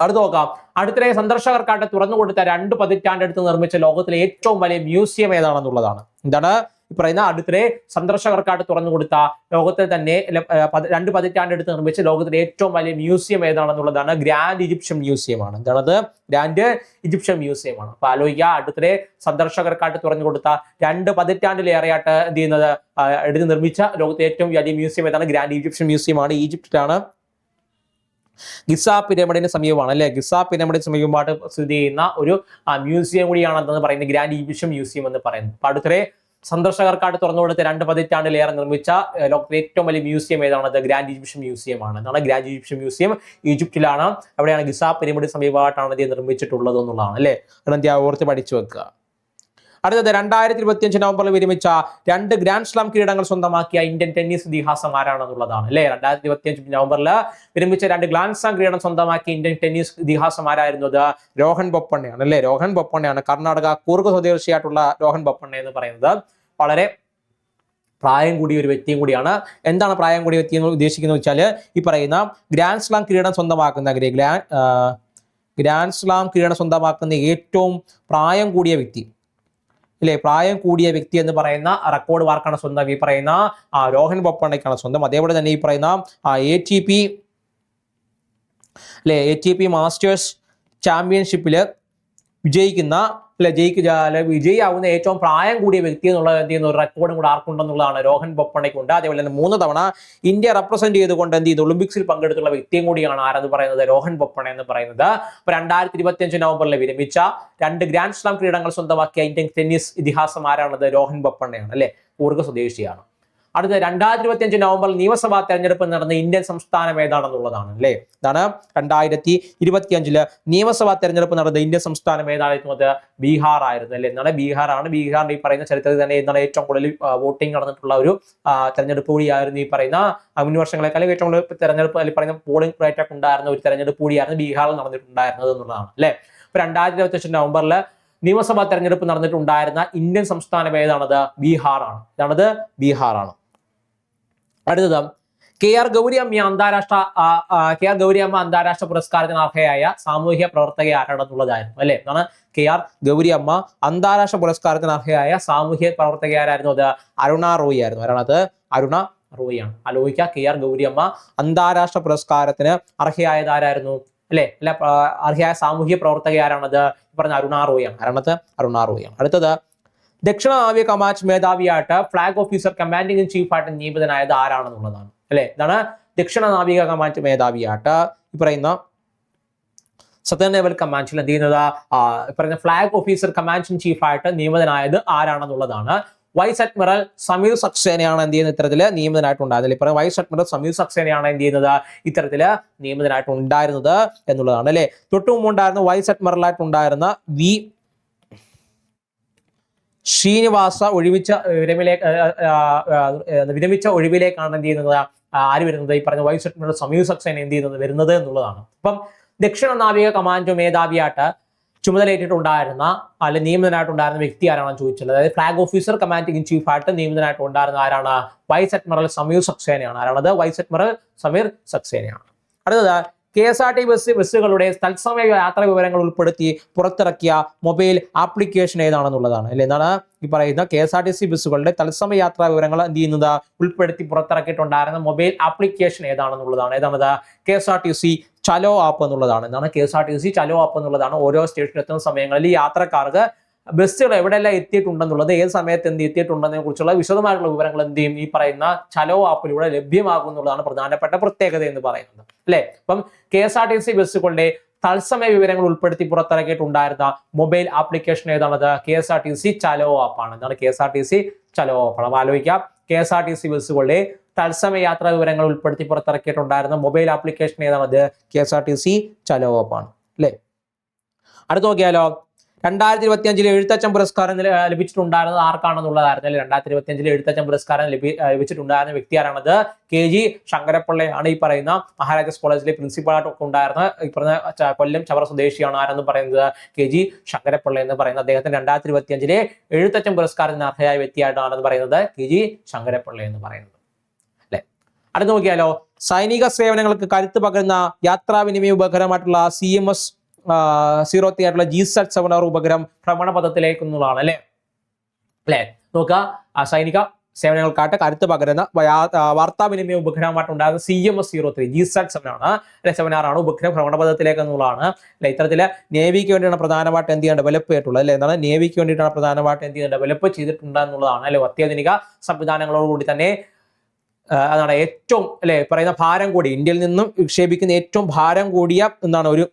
അടുത്ത് നോക്കാം. അടുത്തിടെ സന്ദർശകർക്കായിട്ട് തുറന്നു കൊടുത്ത 2 പതിറ്റാണ്ടെടുത്ത് നിർമ്മിച്ച ലോകത്തിലെ ഏറ്റവും വലിയ മ്യൂസിയം ഏതാണെന്നുള്ളതാണ്. എന്താണ് ഈ പറയുന്ന അടുത്തിടെ സന്ദർശകർക്കായിട്ട് തുറന്നു കൊടുത്ത ലോകത്തിൽ തന്നെ 2 പതിറ്റാണ്ടെടുത്ത് നിർമ്മിച്ച ലോകത്തിലെ ഏറ്റവും വലിയ മ്യൂസിയം ഏതാണെന്നുള്ളതാണ്? ഗ്രാൻഡ് ഈജിപ്ഷ്യൻ മ്യൂസിയം ആണ്. എന്താണത്? ഗ്രാൻഡ് ഈജിപ്ഷ്യൻ മ്യൂസിയം ആണ്. അപ്പൊ ആലോചിക്കുക, അടുത്തിടെ സന്ദർശകർക്കായിട്ട് തുറന്നു കൊടുത്ത 2 പതിറ്റാണ്ടിലേറെയായിട്ട് എന്ത് ചെയ്യുന്നത് എടുത്ത് നിർമ്മിച്ച ലോകത്തിലെ ഏറ്റവും വലിയ മ്യൂസിയം ഏതാണ്? ഗ്രാൻഡ് ഈജിപ്ഷ്യൻ മ്യൂസിയം ആണ്. ഈജിപ്തിലാണ്, ഗിസ പിരമിഡിന് സമീപമാണ് അല്ലെ. ഗിസ പിരമിഡിന് സമീപമായിട്ട് സ്ഥിതി ചെയ്യുന്ന ഒരു മ്യൂസിയം കൂടിയാണ് എന്തെന്ന് പറയുന്നത് ഗ്രാൻഡ് ഈജിപ്ഷ്യൻ മ്യൂസിയം എന്ന് പറയുന്നത്. അപ്പൊ അടുത്തിടെ സന്ദർശകർക്കായിട്ട് തുറന്നു കൊടുത്ത 2 പതിറ്റാണ്ടിലേറെ നിർമ്മിച്ച ലോകത്തിലെ ഏറ്റവും വലിയ മ്യൂസിയം ഏതാണത്? ഗ്രാൻഡ് ഈജിപ്ഷ്യൻ മ്യൂസിയം ആണ്. എന്താണ് ഗ്രാൻഡ് ഈജിപ്ഷ്യൻ മ്യൂസിയം? ഈജിപ്തിലാണ്. അവിടെയാണ് ഗിസ പിരമിഡ് സമീപമായിട്ടാണ് ഇത് നിർമ്മിച്ചിട്ടുള്ളത് എന്നുള്ളതാണ് അല്ലെ. അതെന്താ ഓർത്ത് പഠിച്ചു വെക്കുക. അടുത്തത് 2025 നവംബറിൽ വിരമിച്ച 2 ഗ്രാൻഡ് സ്ലാം കിരീടങ്ങൾ സ്വന്തമാക്കിയ ഇന്ത്യൻ ടെന്നീസ് ഇതിഹാസം ആരാണെന്നുള്ളതാണ് അല്ലെ. 2025 നവംബറിൽ വിരമിച്ച 2 ഗ്രാൻഡ് സ്ലാം കിരീടം സ്വന്തമാക്കിയ ഇന്ത്യൻ ടെന്നീസ് ഇതിഹാസം ആരായിരുന്നത്? രോഹൻ ബൊപ്പണ്ണയാണ് അല്ലെ. രോഹൻ ബൊപ്പണ്ണയാണ്. കർണാടക കൂർഗ് സ്വദേശിയായിട്ടുള്ള രോഹൻ ബൊപ്പണ്ണ എന്ന് പറയുന്നത് വളരെ പ്രായം കൂടിയ ഒരു വ്യക്തിയും കൂടിയാണ്. എന്താണ് പ്രായം കൂടിയ വ്യക്തി എന്ന് ഉദ്ദേശിക്കുന്നത് വെച്ചാൽ ഈ പറയുന്ന ഗ്രാൻഡ് സ്ലാം കിരീടം സ്വന്തമാക്കുന്ന ഗ്രാൻഡ് സ്ലാം കിരീടം സ്വന്തമാക്കുന്ന ഏറ്റവും പ്രായം കൂടിയ വ്യക്തി അല്ലെ. പ്രായം കൂടിയ വ്യക്തി എന്ന് പറയുന്ന റെക്കോർഡ് വാർക്കാണ് സ്വന്തം ഈ പറയുന്ന രോഹൻ ബൊപ്പണ്ണയ്ക്കാണ് സ്വന്തം. അതേപോലെ തന്നെ ഈ പറയുന്ന ATP മാസ്റ്റേഴ്സ് ചാമ്പ്യൻഷിപ്പിൽ വിജയിക്കുന്ന അല്ലെ വിജയിയാവുന്ന ഏറ്റവും പ്രായം കൂടിയ വ്യക്തി എന്നുള്ളത് എന്ത് ചെയ്യുന്ന ഒരു റെക്കോർഡും കൂടെ ആർക്കുണ്ടെന്നുള്ളതാണ് രോഹൻ ബൊപ്പണ്ണയ്ക്കുണ്ട്. അതേപോലെ തന്നെ 3 തവണ ഇന്ത്യ റെപ്രസെന്റ് ചെയ്തുകൊണ്ട് എന്ത് ചെയ്തു ഒളിമ്പിക്സിൽ പങ്കെടുത്തുള്ള വ്യക്തിയും കൂടിയാണ് ആരെന്ന് പറയുന്നത് രോഹൻ ബൊപ്പണ്ണ എന്ന് പറയുന്നത്. അപ്പൊ 2025 നവംബറിൽ വിരമിച്ച 2 ഗ്രാൻഡ് സ്ലാം കിരീടങ്ങൾ സ്വന്തമാക്കിയ ഇന്ത്യൻ ടെന്നീസ് ഇതിഹാസം ആരാണത്? രോഹൻ ബൊപ്പണ്ണയാണ് അല്ലെ, കൂർഗ് സ്വദേശിയാണ്. അടുത്ത 2025 നവംബറിൽ നിയമസഭാ തെരഞ്ഞെടുപ്പ് നടന്ന ഇന്ത്യൻ സംസ്ഥാനം ഏതാണെന്നുള്ളതാണ് അല്ലെ. ഇതാണ് 2025 നിയമസഭാ തെരഞ്ഞെടുപ്പ് നടന്ന ഇന്ത്യൻ സംസ്ഥാനം ഏതായിരുന്നു? അത് ബീഹാർ ആയിരുന്നു അല്ലെ. എന്താണ്? ബീഹാറാണ്. ബീഹാറിന്റെ ഈ പറയുന്ന ചരിത്രത്തിൽ തന്നെ എന്താണ് ഏറ്റവും കൂടുതൽ വോട്ടിംഗ് നടന്നിട്ടുള്ള ഒരു തെരഞ്ഞെടുപ്പ് കൂടിയായിരുന്നു ഈ പറയുന്ന മുൻ വർഷങ്ങളെക്കാളും ഏറ്റവും കൂടുതൽ തെരഞ്ഞെടുപ്പ് അല്ലെങ്കിൽ പറയുന്ന പോളിംഗ് റേറ്റ് ഒക്കെ ഉണ്ടായിരുന്ന ഒരു തെരഞ്ഞെടുപ്പ് കൂടിയായിരുന്നു ബീഹാറിൽ നടന്നിട്ടുണ്ടായിരുന്നത് എന്നുള്ളതാണ് അല്ലെ. ഇപ്പൊ 2025 നവംബറിൽ നിയമസഭാ തെരഞ്ഞെടുപ്പ് നടന്നിട്ടുണ്ടായിരുന്ന ഇന്ത്യൻ സംസ്ഥാനം ഏതാണത്? ബീഹാറാണ്. ഇതാണത് ബീഹാറാണ്. അടുത്തത് KR ഗൗരിയമ്മ അന്താരാഷ്ട്ര പുരസ്കാരത്തിന് അർഹയായ സാമൂഹ്യ പ്രവർത്തക ആരാണെന്നുള്ളതായിരുന്നു അല്ലെ. എന്താണ്? KR ഗൗരിയമ്മ അന്താരാഷ്ട്ര പുരസ്കാരത്തിന് അർഹയായ സാമൂഹ്യ പ്രവർത്തക ആരായിരുന്നു? അത് അരുണ റോയ് ആയിരുന്നു. ആരാണത്? അരുണ റോയ് ആണ്. ആലോചിക്കുക, KR ഗൗരിയമ്മ അന്താരാഷ്ട്ര പുരസ്കാരത്തിന് അർഹയായത് ആരായിരുന്നു അല്ലെ? അല്ല, അർഹയായ സാമൂഹ്യ പ്രവർത്തക ആരാണത്? പറഞ്ഞ അരുണ റോയ് ആണ്. ആരാണത്? അരുണ റോയ് ആണ്. അടുത്തത് ദക്ഷിണ നാവിക കമാൻഡ് മേധാവിയായിട്ട് flag officer commanding in chief ആയിട്ട് നിയമിതനായത് ആരാണെന്നുള്ളതാണ് അല്ലെ. ഇതാണ് ദക്ഷിണ നാവിക കമാൻഡ് മേധാവിയായിട്ട് ഈ പറയുന്ന സതേൺ നേവൽ കമാൻഡിൽ എന്ത് ചെയ്യുന്നത് പറയുന്ന flag officer command in chief ആയിട്ട് നിയമിതനായത് ആരാണെന്നുള്ളതാണ്. വൈസ് അഡ്മിറൽ സമീർ സക്സേനയാണ് എന്ത് ചെയ്യുന്നത് ഇത്തരത്തില് നിയമിതനായിട്ടുണ്ടായിരുന്നത്. ഇപ്പൊ വൈസ് അഡ്മിറൽ സമീർ സക്സേനയാണ് എന്ത് ചെയ്യുന്നത് ഇത്തരത്തില് നിയമിതനായിട്ടുണ്ടായിരുന്നത് എന്നുള്ളതാണ് അല്ലെ. തൊട്ടു മുമ്പ് ഉണ്ടായിരുന്ന വൈസ് അഡ്മിറലായിട്ട് ഉണ്ടായിരുന്ന വി ശ്രീനിവാസ വിരമിച്ച ഒഴിവിലേക്കാണ് എന്ത് ചെയ്യുന്നത് ആര് വരുന്നത്? ഈ പറഞ്ഞ വൈസ് അഡ്മിറൽ സമീർ സക്സേന എന്ത് ചെയ്യുന്നത് വരുന്നത് എന്നുള്ളതാണ്. അപ്പം ദക്ഷിണ നാവിക കമാൻഡോ മേധാവിയായിട്ട് ചുമതലയേറ്റിട്ടുണ്ടായിരുന്ന അല്ലെ നിയമിതനായിട്ടുണ്ടായിരുന്ന വ്യക്തി ആരാണെന്ന് ചോദിച്ചത്. അതായത് flag officer commanding in chief ആയിട്ട് നിയമിതനായിട്ടുണ്ടായിരുന്ന ആരാണ്? വൈസ് അഡ്മിറൽ സമീർ സക്സേനയാണ്. ആരാണത്? വൈസ് അഡ്മിറൽ സമീർ സക്സേനയാണ്. അടുത്തത് KSRT ബസ്സുകളുടെ തത്സമയ യാത്രാ വിവരങ്ങൾ ഉൾപ്പെടുത്തി പുറത്തിറക്കിയ മൊബൈൽ ആപ്ലിക്കേഷൻ ഏതാണെന്നുള്ളതാണ് അല്ലെ. എന്താണ് ഈ പറയുന്ന KSRTC ബസ്സുകളുടെ തത്സമയ യാത്രാ വിവരങ്ങൾ എന്ത് ചെയ്യുന്നത് ഉൾപ്പെടുത്തി പുറത്തിറക്കിയിട്ടുണ്ടായിരുന്ന മൊബൈൽ ആപ്ലിക്കേഷൻ ഏതാണെന്നുള്ളതാണ്. ഏതാണത്? KSRTC ചലോ ആപ്പ് എന്നുള്ളതാണ്. എന്താണ്? KSRTC ചലോ ആപ്പ് എന്നുള്ളതാണ്. ഓരോ സ്റ്റേഷനിൽ എത്തുന്ന സമയങ്ങളിൽ യാത്രക്കാർക്ക് ബസ്സുകൾ എവിടെയെല്ലാം എത്തിയിട്ടുണ്ടെന്നുള്ളത്, ഏത് സമയത്ത് എന്ത് എത്തിയിട്ടുണ്ടെന്നതിനെ കുറിച്ചുള്ള വിശദമായിട്ടുള്ള വിവരങ്ങൾ എന്ത് ചെയ്യും ഈ പറയുന്ന ചലോ ആപ്പിലൂടെ ലഭ്യമാകും എന്നുള്ളതാണ് പ്രധാനപ്പെട്ട പ്രത്യേകത എന്ന് പറയുന്നത് അല്ലെ. അപ്പം KSRTC ബസ്സുകളുടെ തത്സമയ വിവരങ്ങൾ ഉൾപ്പെടുത്തി പുറത്തിറക്കിയിട്ടുണ്ടായിരുന്ന മൊബൈൽ ആപ്ലിക്കേഷൻ ഏതാണത്? KSRTC ചലോ ആപ്പാണ്. എന്താണ്? KSRTC ചലോ ആപ്പാണ്. ആലോചിക്കാം, KSRTC ബസ്സുകളുടെ തത്സമയ യാത്രാ വിവരങ്ങൾ ഉൾപ്പെടുത്തി പുറത്തിറക്കിയിട്ടുണ്ടായിരുന്ന മൊബൈൽ ആപ്ലിക്കേഷൻ ഏതാണത്? KSRTC ചലോ ആപ്പാണ് അല്ലെ. അടുത്ത് നോക്കിയാലോ, 2025 എഴുത്തച്ഛൻ പുരസ്കാരം ലഭിച്ചിട്ടുണ്ടായിരുന്നത് ആർക്കാണെന്നുള്ളതായിരുന്നു അല്ലെ. 2025 എഴുത്തച്ഛൻ പുരസ്കാരം ലഭിച്ചിട്ടുണ്ടായിരുന്ന വ്യക്തി ആരാണത്? KG ശങ്കരപ്പിള്ളയാണ്. ഈ പറയുന്ന മഹാരാജാസ് കോളേജിലെ പ്രിൻസിപ്പളായിട്ടൊക്കെ ഉണ്ടായിരുന്ന ഈ പറഞ്ഞ കൊല്ലം ചവറ സ്വദേശിയാണ്. ആരെന്ന് പറയുന്നത്? KG ശങ്കരപ്പിള്ള എന്ന് പറയുന്നത്. അദ്ദേഹത്തിന് 2025 എഴുത്തച്ഛൻ പുരസ്കാരത്തിന് അർഹയായ വ്യക്തിയായിട്ടാണെന്ന് പറയുന്നത് KG ശങ്കരപ്പിള്ള എന്ന് പറയുന്നത് അല്ലെ. അടുത്ത് നോക്കിയാലോ, സൈനിക സേവനങ്ങൾക്ക് കരുത്ത് പകരുന്ന യാത്രാവിനിമയ ഉപകരമായിട്ടുള്ള CMS 03 ആയിട്ടുള്ള G-SAT-7R ഉപഗ്രഹം ഭ്രമണപഥത്തിലേക്കുള്ളതാണ് അല്ലെ. നോക്കുക, സൈനിക സേവനങ്ങൾക്കായിട്ട് കരുത്ത് പകരുന്ന വാർത്താവിനിമയ ഉപഗ്രഹമായിട്ടുണ്ടാകുന്ന CMS 03 G-SAT-7 ആണ് അല്ലെ, 7R ആണ് ഉപഗ്രഹം ഭ്രമണപഥത്തിലേക്ക് എന്നുള്ളതാണ് അല്ലെ. ഇത്തരത്തില് നേവിക്ക് വേണ്ടിയാണ് പ്രധാനമായിട്ട് എന്ത് ചെയ്യാൻ ഡെവലപ്പ് ചെയ്തിട്ടുള്ളത് അല്ലെ. എന്താണ്? നേവിക്ക് വേണ്ടിയിട്ടാണ് പ്രധാനമായിട്ട് എന്ത് ചെയ്യാൻ ഡെവലപ്പ് ചെയ്തിട്ടുണ്ട് എന്നുള്ളതാണ് അല്ലെ. അത്യാധുനിക സംവിധാനങ്ങളോടുകൂടി തന്നെ അതാണ് ഏറ്റവും അല്ലെ പറയുന്ന ഭാരം കൂടി ഇന്ത്യയിൽ നിന്നും വിക്ഷേപിക്കുന്ന ഏറ്റവും ഭാരം കൂടിയ എന്താണ് ഒരു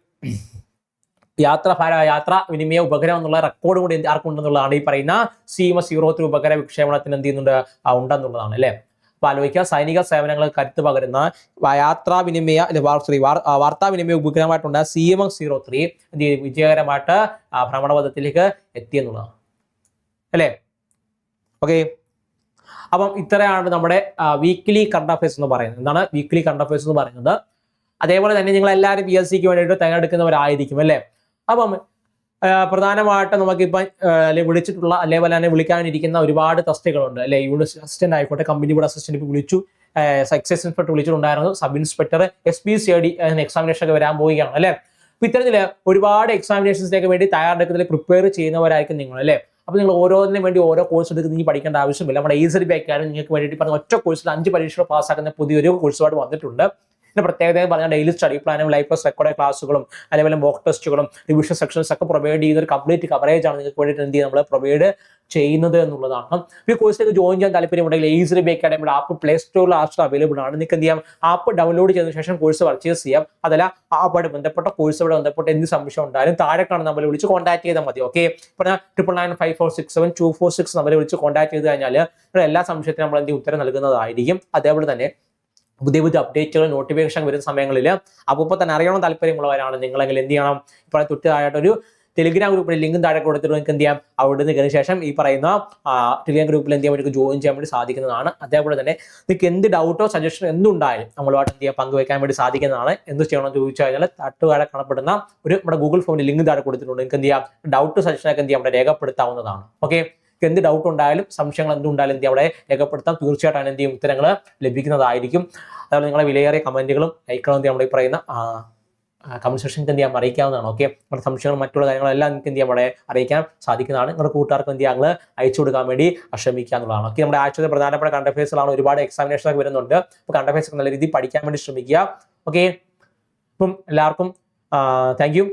യാത്രാ വിനിമയ ഉപഗ്രഹം എന്നുള്ള റെക്കോർഡ് കൂടി ആർക്കുണ്ടെന്നുള്ളതാണ് ഈ പറയുന്ന CMS 03 ഉപഗ്രഹ വിക്ഷേപണത്തിന് എന്ത് ചെയ്യുന്നുണ്ട് ഉണ്ടെന്നുള്ളതാണ് അല്ലെ. അപ്പൊ ആലോചിക്കുക, സൈനിക സേവനങ്ങൾ കരുത്ത് പകരുന്ന വാർത്താവിനിമയ ഉപഗ്രഹമായിട്ടുണ്ട് CMS 03 എന്ത് ചെയ്തു വിജയകരമായിട്ട് ഭ്രമണപഥത്തിലേക്ക് എത്തിയെന്നുള്ളതാണ് അല്ലെ. ഓക്കെ, അപ്പം ഇത്രയാണ് നമ്മുടെ വീക്ക്ലി കറണ്ട് അഫയേഴ്സ് എന്ന് പറയുന്നത്. എന്താണ് വീക്ക്ലി കറണ്ട് അഫയേഴ്സ് എന്ന് പറയുന്നത്? അതേപോലെ തന്നെ നിങ്ങൾ എല്ലാവരും PSCക്ക് വേണ്ടിയിട്ട് തയ്യാറെടുക്കുന്നവരായിരിക്കും അല്ലെ. അപ്പം പ്രധാനമായിട്ട് നമുക്കിപ്പം വിളിച്ചിട്ടുള്ള അതേപോലെ തന്നെ വിളിക്കാനിരിക്കുന്ന ഒരുപാട് തസ്തികകളുണ്ട് അല്ലെ. യൂണിവേഴ്സിറ്റി അസിസ്റ്റന്റ് ആയിക്കോട്ടെ, കമ്പനി ബോർഡ് അസിസ്റ്റന്റ് ഇപ്പൊ വിളിച്ചു, എക്സൈസ് ഇൻസ്പെക്ടർ വിളിച്ചിട്ടുണ്ടായിരുന്നു, സബ് ഇൻസ്പെക്ടർ, SPCID എക്സാമിനേഷൻ ഒക്കെ വരാൻ പോവുകയാണ് അല്ലെ. അപ്പൊ ഇത്തരത്തില് ഒരുപാട് എക്സാമിനേഷൻസിലേക്ക് വേണ്ടി തയ്യാറെടുക്കുന്നതിൽ പ്രിപ്പയർ ചെയ്യുന്നവരായിരിക്കും നിങ്ങൾ അല്ലെ. അപ്പൊ നിങ്ങൾ ഓരോന്നിനും വേണ്ടി ഓരോ കോഴ്സ് എടുത്ത് നിങ്ങൾ പഠിക്കേണ്ട ആവശ്യമില്ല. നമ്മുടെ EZB ആയാലും നിങ്ങൾക്ക് വേണ്ടിയിട്ട് പറഞ്ഞ ഒറ്റ കോഴ്സിൽ 5 പരീക്ഷകൾ പാസ്സാക്കുന്ന പുതിയൊരു കോഴ്സുമായിട്ട് വന്നിട്ടുണ്ട്. ഇതിന്റെ പ്രത്യേകത പറഞ്ഞാൽ ഡെയിലി സ്റ്റഡി പ്ലാനും ലൈവ് പ്ലസ് റെക്കോർഡ് ക്ലാസ്സുകളും അതേപോലെ മോക്ക് ടെസ്റ്റുകളും റിവിഷൻ സെക്ഷൻസ് ഒക്കെ പ്രൊവൈഡ് ചെയ്ത ഒരു കംപ്ലീറ്റ് കവറേജ് ആണ് നിങ്ങൾക്ക് വേണ്ടിയിട്ട് എന്ത് ചെയ്യുക നമ്മൾ പ്രൊവൈഡ് ചെയ്യുന്നത് എന്നുള്ളതാണ്. ഈ കോഴ്സിലേക്ക് ജോയിൻ ചെയ്യാൻ താല്പര്യമുണ്ടെങ്കിൽ ഈസി ബി അക്കാഡമിയുടെ ആപ്പ് പ്ലേ സ്റ്റോറിൽ ആപ്പ് അവൈലബിൾ ആണ്. നിങ്ങൾക്ക് എന്ത് ചെയ്യാം, ആപ്പ് ഡൗൺലോഡ് ചെയ്തതിനു ശേഷം കോഴ്സ് പർച്ചേസ് ചെയ്യാം. അതല്ല ആപ്പുമായിട്ട് ബന്ധപ്പെട്ട കോഴ്സുമായി ബന്ധപ്പെട്ട എന്ത് സംശയം ഉണ്ടായാലും താഴെ കാണുന്ന നമ്പറിൽ വിളിച്ച് കോൺടാക്ട് ചെയ്താൽ മതി. ഓക്കെ, പറഞ്ഞാൽ 9995467246 നമ്പറിൽ വിളിച്ച് കോൺടാക്ട് ചെയ്ത് കഴിഞ്ഞാൽ എല്ലാ സംശയത്തിനും നമ്മൾ എന്ത് ഉത്തരം നൽകുന്നതായിരിക്കും. അതേപോലെ തന്നെ പുതിയ പുതിയ അപ്ഡേറ്റുകൾ നോട്ടിഫിക്കേഷൻ വരുന്ന സമയങ്ങളിൽ അപ്പോൾ തന്നെ അറിയണം താല്പര്യമുള്ളവരാണ് നിങ്ങളെങ്കിൽ എന്ത് ചെയ്യണം, ഇപ്പോൾ തൊട്ടായിട്ടൊരു ടെലിഗ്രാം ഗ്രൂപ്പിൽ ലിങ്കും താഴെ കൊടുത്തിട്ട് നിങ്ങൾക്ക് എന്ത് ചെയ്യാം, അവിടെ നിന്ന് കയറിയ ശേഷം ഈ പറയുന്ന ടെലിഗ്രാം ഗ്രൂപ്പിൽ എന്ത് ചെയ്യാൻ വേണ്ടി ജോയിൻ ചെയ്യാൻ വേണ്ടി സാധിക്കുന്നതാണ്. അതേപോലെ തന്നെ നിങ്ങൾക്ക് എന്ത് ഡൗട്ടോ സജഷനോ എന്തുണ്ടായാലും നമ്മളുമായിട്ട് എന്ത് ചെയ്യാം പങ്കുവെക്കാൻ വേണ്ടി സാധിക്കുന്നതാണ്. എന്ത് ചെയ്യണമെന്ന് ചോദിച്ചു കഴിഞ്ഞാൽ താഴെ കാണപ്പെടുന്ന ഒരു നമ്മുടെ ഗൂഗിൾ ഫോമിൽ ലിങ്ക് താഴെ കൊടുത്തിട്ടുണ്ട്. നിങ്ങൾക്ക് എന്ത് ചെയ്യാം, ഡൗട്ട് സജഷനൊക്കെ എന്ത് ചെയ്യാം അവിടെ രേഖപ്പെടുത്താവുന്നതാണ്. ഓക്കെ, എന്ത് ഡൗട്ട് ഉണ്ടായാലും സംശയങ്ങൾ എന്തുണ്ടായാലും എന്ത് അവിടെ രേഖപ്പെടുത്താം. തീർച്ചയായിട്ടും എന്ത് ചെയ്യും ഉത്തരങ്ങൾ ലഭിക്കുന്നതായിരിക്കും. അതുപോലെ നിങ്ങളെ വിലയേറിയ കമന്റുകളും ലൈക്കുകളും എന്ത് ചെയ്യാം നമ്മുടെ ഈ പറയുന്ന കമന്റ് സെക്ഷനിൽ എന്ത് ചെയ്യാം അറിയിക്കാവുന്നതാണ്. ഓക്കെ, നമ്മുടെ സംശയങ്ങൾ മറ്റുള്ള കാര്യങ്ങളെല്ലാം നിങ്ങൾക്ക് എന്ത് ചെയ്യാം അവിടെ അറിയിക്കാൻ സാധിക്കുന്നതാണ്. നിങ്ങളുടെ കൂട്ടുകാർക്ക് എന്ത് ചെയ്യാം അയച്ചു കൊടുക്കാൻ വേണ്ടി ശ്രമിക്കുക എന്നുള്ളതാണ്. ഓക്കെ, നമ്മുടെ ആഴ്ചയിലെ പ്രധാനപ്പെട്ട കറണ്ട് അഫയേഴ്സിലാണ് ഒരുപാട് എക്സാമിനേഷൻ ഒക്കെ വരുന്നുണ്ട്. അപ്പോൾ കറണ്ട് അഫയേഴ്സ് നല്ല രീതിയിൽ പഠിക്കാൻ വേണ്ടി ശ്രമിക്കുക. ഓക്കെ, അപ്പം എല്ലാവർക്കും താങ്ക് യു.